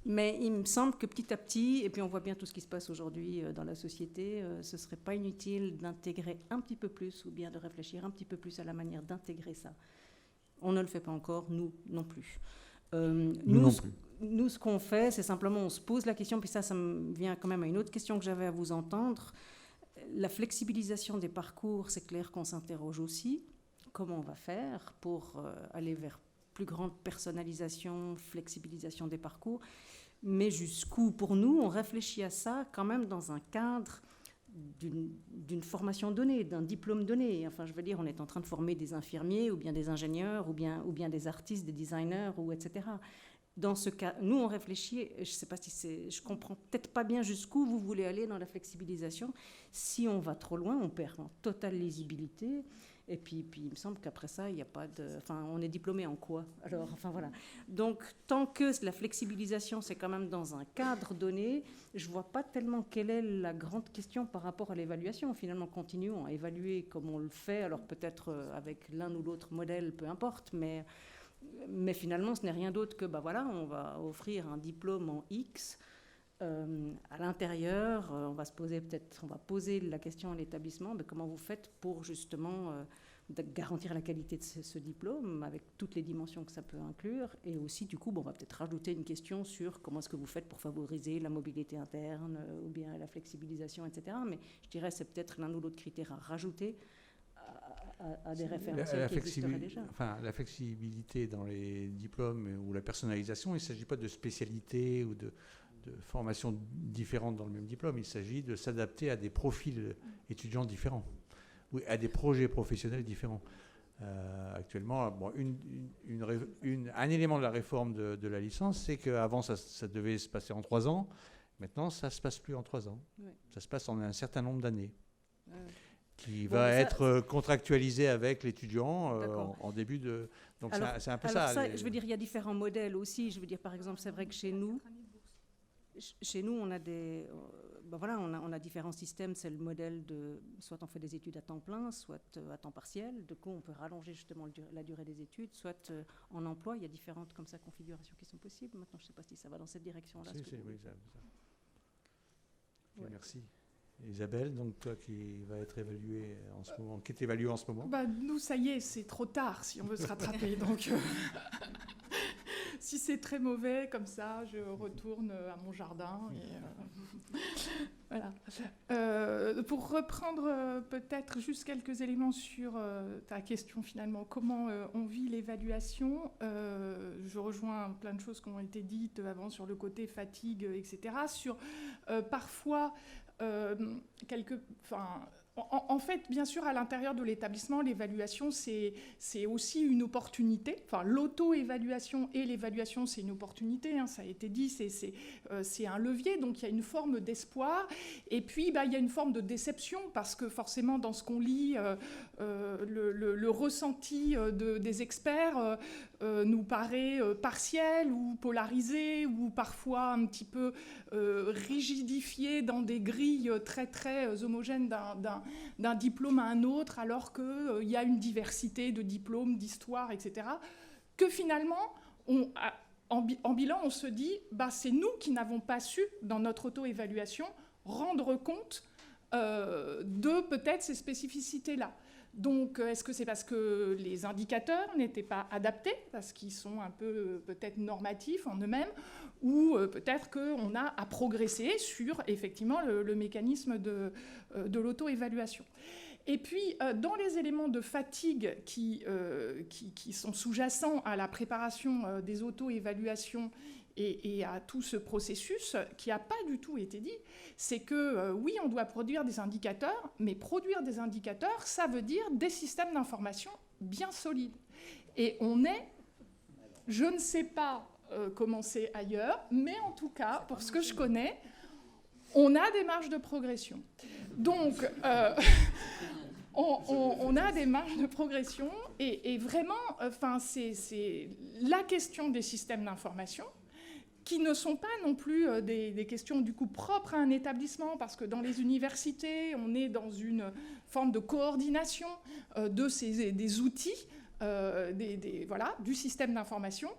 Mais il me semble que petit à petit, et puis on voit bien tout ce qui se passe aujourd'hui dans la société, ce ne serait pas inutile d'intégrer un petit peu plus ou bien de réfléchir un petit peu plus à la manière d'intégrer ça. On ne le fait pas encore, nous non plus. Nous non plus. Nous, ce qu'on fait, c'est simplement, on se pose la question, puis ça me vient quand même à une autre question que j'avais à vous entendre. La flexibilisation des parcours, c'est clair qu'on s'interroge aussi. Comment on va faire pour aller vers plus grande personnalisation, flexibilisation des parcours? Mais jusqu'où? Pour nous, on réfléchit à ça quand même dans un cadre d'une formation donnée, d'un diplôme donné. Enfin, je veux dire, on est en train de former des infirmiers, ou bien des ingénieurs, ou bien des artistes, des designers, ou etc. Dans ce cas, nous, on réfléchit, je ne sais pas si c'est... Je comprends peut-être pas bien jusqu'où vous voulez aller dans la flexibilisation. Si on va trop loin, on perd en totale lisibilité. Et puis il me semble qu'après ça, il n'y a pas de... Enfin, on est diplômé en quoi? Alors, enfin, voilà. Donc, tant que la flexibilisation, c'est quand même dans un cadre donné, je ne vois pas tellement quelle est la grande question par rapport à l'évaluation. Finalement, continuons à évaluer comme on le fait, alors peut-être avec l'un ou l'autre modèle, peu importe, mais finalement, ce n'est rien d'autre que, on va offrir un diplôme en X. À l'intérieur, on va poser la question à l'établissement, comment vous faites pour justement garantir la qualité de ce diplôme avec toutes les dimensions que ça peut inclure, et aussi du coup on va peut-être rajouter une question sur comment est-ce que vous faites pour favoriser la mobilité interne ou bien la flexibilisation, etc. Mais je dirais c'est peut-être l'un ou l'autre critère à rajouter à des référentiels qui existeraient déjà. Enfin, la flexibilité dans les diplômes ou la personnalisation, il ne s'agit pas de spécialité ou de formations différentes dans le même diplôme. Il s'agit de s'adapter à des profils étudiants différents, ou à des projets professionnels différents. Actuellement, un élément de la réforme de la licence, c'est qu'avant, ça devait se passer en 3 ans. Maintenant, ça ne se passe plus en 3 ans. Oui. Ça se passe en un certain nombre d'années. Qui va être contractualisé avec l'étudiant en début de... Donc, c'est un peu ça. Je veux dire, il y a différents modèles aussi. Je veux dire, par exemple, c'est vrai que chez nous, on a on a différents systèmes. C'est le modèle de soit on fait des études à temps plein, soit à temps partiel. De coup, on peut rallonger justement la durée des études, soit en emploi. Il y a différentes comme ça configurations qui sont possibles. Maintenant, je ne sais pas si ça va dans cette direction-là. Oui, ça. Ouais. Merci. Isabelle, donc toi qui va être évaluée en ce moment, qui est évaluée en ce moment? Nous, ça y est, c'est trop tard si on veut se rattraper. Donc, si c'est très mauvais, comme ça, je retourne à mon jardin. Et, voilà. Pour reprendre peut-être juste quelques éléments sur ta question finalement, comment on vit l'évaluation, je rejoins plein de choses qui ont été dites avant sur le côté fatigue, etc. Sur parfois... En fait, bien sûr, à l'intérieur de l'établissement, l'évaluation, c'est aussi une opportunité. Enfin, l'auto-évaluation et l'évaluation, c'est une opportunité, ça a été dit, c'est un levier, donc il y a une forme d'espoir. Et puis, il y a une forme de déception, parce que forcément, dans ce qu'on lit, le ressenti des experts nous paraît partiel ou polarisé, ou parfois un petit peu rigidifié dans des grilles très, très homogènes d'un diplôme à un autre, alors qu'il y a une diversité de diplômes, d'histoires, etc., que finalement, en bilan, on se dit, c'est nous qui n'avons pas su, dans notre auto-évaluation, rendre compte de peut-être ces spécificités-là. Donc, est-ce que c'est parce que les indicateurs n'étaient pas adaptés, parce qu'ils sont un peu peut-être normatifs en eux-mêmes, ou peut-être qu'on a à progresser sur, effectivement, le mécanisme de l'auto-évaluation. Et puis, dans les éléments de fatigue qui sont sous-jacents à la préparation des auto-évaluations et à tout ce processus qui n'a pas du tout été dit, c'est que oui, on doit produire des indicateurs, mais produire des indicateurs, ça veut dire des systèmes d'information bien solides. Et on est, je ne sais pas comment c'est ailleurs, mais en tout cas, pour ce que je connais, on a des marges de progression. Donc, on a des marges de progression et vraiment, c'est la question des systèmes d'information qui ne sont pas non plus des questions du coup propres à un établissement, parce que dans les universités, on est dans une forme de coordination des outils, du système d'information.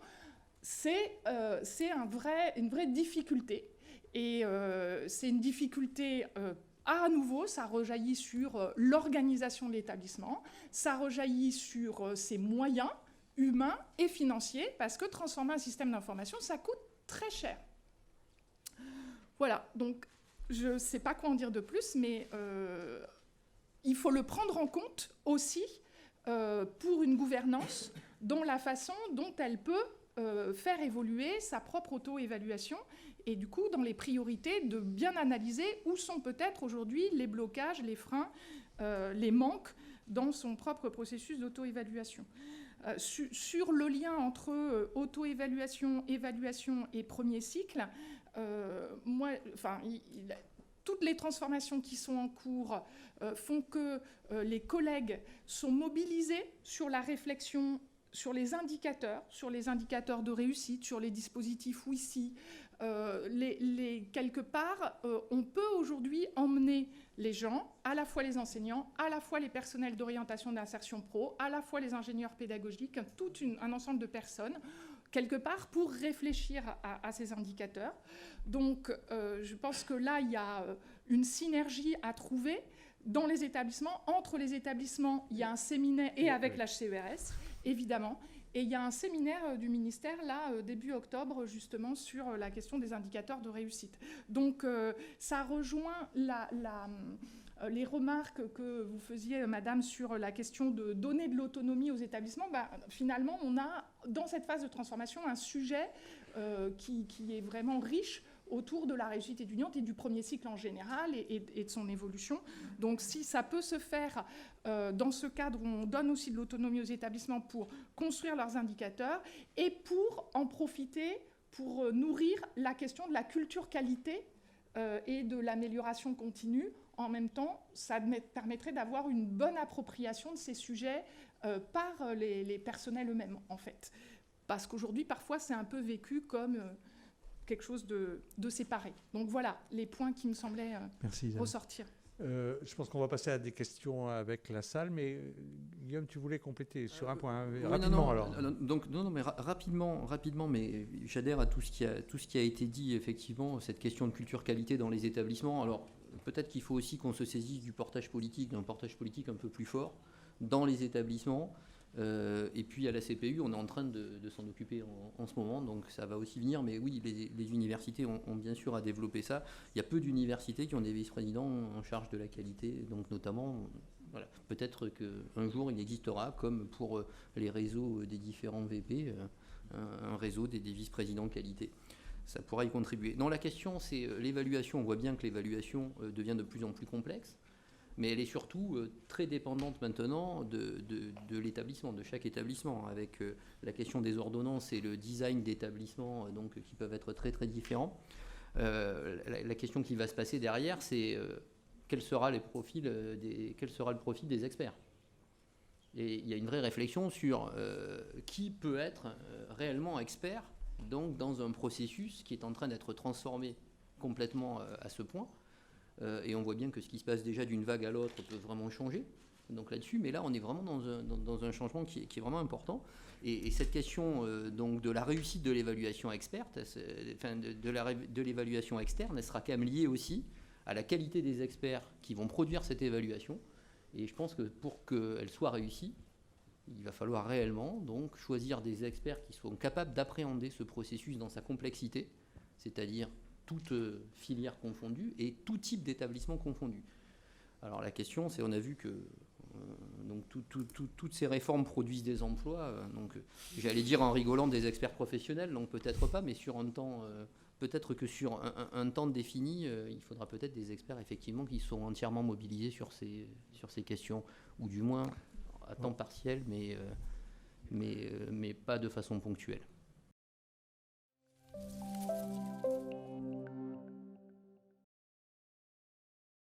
C'est une vraie difficulté. Et c'est une difficulté, à nouveau, ça rejaillit sur l'organisation de l'établissement, ça rejaillit sur ses moyens, humain et financier, parce que transformer un système d'information, ça coûte très cher. Voilà, donc je ne sais pas quoi en dire de plus, mais il faut le prendre en compte aussi pour une gouvernance dans la façon dont elle peut faire évoluer sa propre auto-évaluation et du coup dans les priorités de bien analyser où sont peut-être aujourd'hui les blocages, les freins, les manques dans son propre processus d'auto-évaluation. Sur le lien entre auto-évaluation, évaluation et premier cycle, toutes les transformations qui sont en cours font que les collègues sont mobilisés sur la réflexion sur les indicateurs de réussite, sur les dispositifs WICI. Quelque part, on peut aujourd'hui emmener les gens, à la fois les enseignants, à la fois les personnels d'orientation d'insertion pro, à la fois les ingénieurs pédagogiques, un ensemble de personnes, quelque part pour réfléchir à ces indicateurs. Donc, je pense que là, il y a une synergie à trouver dans les établissements. Entre les établissements, il y a un séminaire, et avec l'HCERS, évidemment. Et il y a un séminaire du ministère, là, début octobre, justement, sur la question des indicateurs de réussite. Donc, ça rejoint les remarques que vous faisiez, madame, sur la question de donner de l'autonomie aux établissements. Finalement, on a, dans cette phase de transformation, un sujet qui est vraiment riche autour de la réussite étudiante et du premier cycle en général et de son évolution. Donc si ça peut se faire dans ce cadre où on donne aussi de l'autonomie aux établissements pour construire leurs indicateurs et pour en profiter pour nourrir la question de la culture qualité et de l'amélioration continue. En même temps, ça permettrait d'avoir une bonne appropriation de ces sujets par les personnels eux-mêmes, en fait. Parce qu'aujourd'hui, parfois, c'est un peu vécu comme quelque chose de séparé. Donc voilà les points qui me semblaient ressortir. Je pense qu'on va passer à des questions avec la salle, mais Guillaume, tu voulais compléter sur un point, rapidement, mais j'adhère à tout ce qui a été dit, effectivement, cette question de culture qualité dans les établissements. Alors, peut-être qu'il faut aussi qu'on se saisisse du portage politique, d'un portage politique un peu plus fort dans les établissements. Et puis à la CPU, on est en train de s'en occuper en ce moment, donc ça va aussi venir. Mais oui, les universités ont bien sûr à développer ça. Il y a peu d'universités qui ont des vice-présidents en charge de la qualité, donc notamment, voilà, peut-être qu'un jour il existera, comme pour les réseaux des différents VP, un réseau des vice-présidents qualité. Ça pourra y contribuer. Non, la question, c'est l'évaluation. On voit bien que l'évaluation devient de plus en plus complexe. Mais elle est surtout très dépendante maintenant de l'établissement, de chaque établissement, avec la question des ordonnances et le design d'établissements donc, qui peuvent être très très différents. La question qui va se passer derrière, c'est quel sera le profil des experts. Et il y a une vraie réflexion sur qui peut être réellement expert donc, dans un processus qui est en train d'être transformé complètement à ce point. Et on voit bien que ce qui se passe déjà d'une vague à l'autre peut vraiment changer donc là-dessus, mais là on est vraiment dans un changement qui est vraiment important. Et cette question donc de la réussite de l'évaluation experte, de l'évaluation externe, elle sera quand même liée aussi à la qualité des experts qui vont produire cette évaluation. Et je pense que pour qu'elle soit réussie, il va falloir réellement donc choisir des experts qui sont capables d'appréhender ce processus dans sa complexité, c'est-à-dire toute filière confondue et tout type d'établissement confondu. Alors la question, c'est, on a vu que donc toutes ces réformes produisent des emplois, donc j'allais dire en rigolant des experts professionnels, donc peut-être pas, mais sur un temps, peut-être que sur un temps défini, il faudra peut-être des experts effectivement qui sont entièrement mobilisés sur ces questions, ou du moins à temps partiel, mais pas de façon ponctuelle.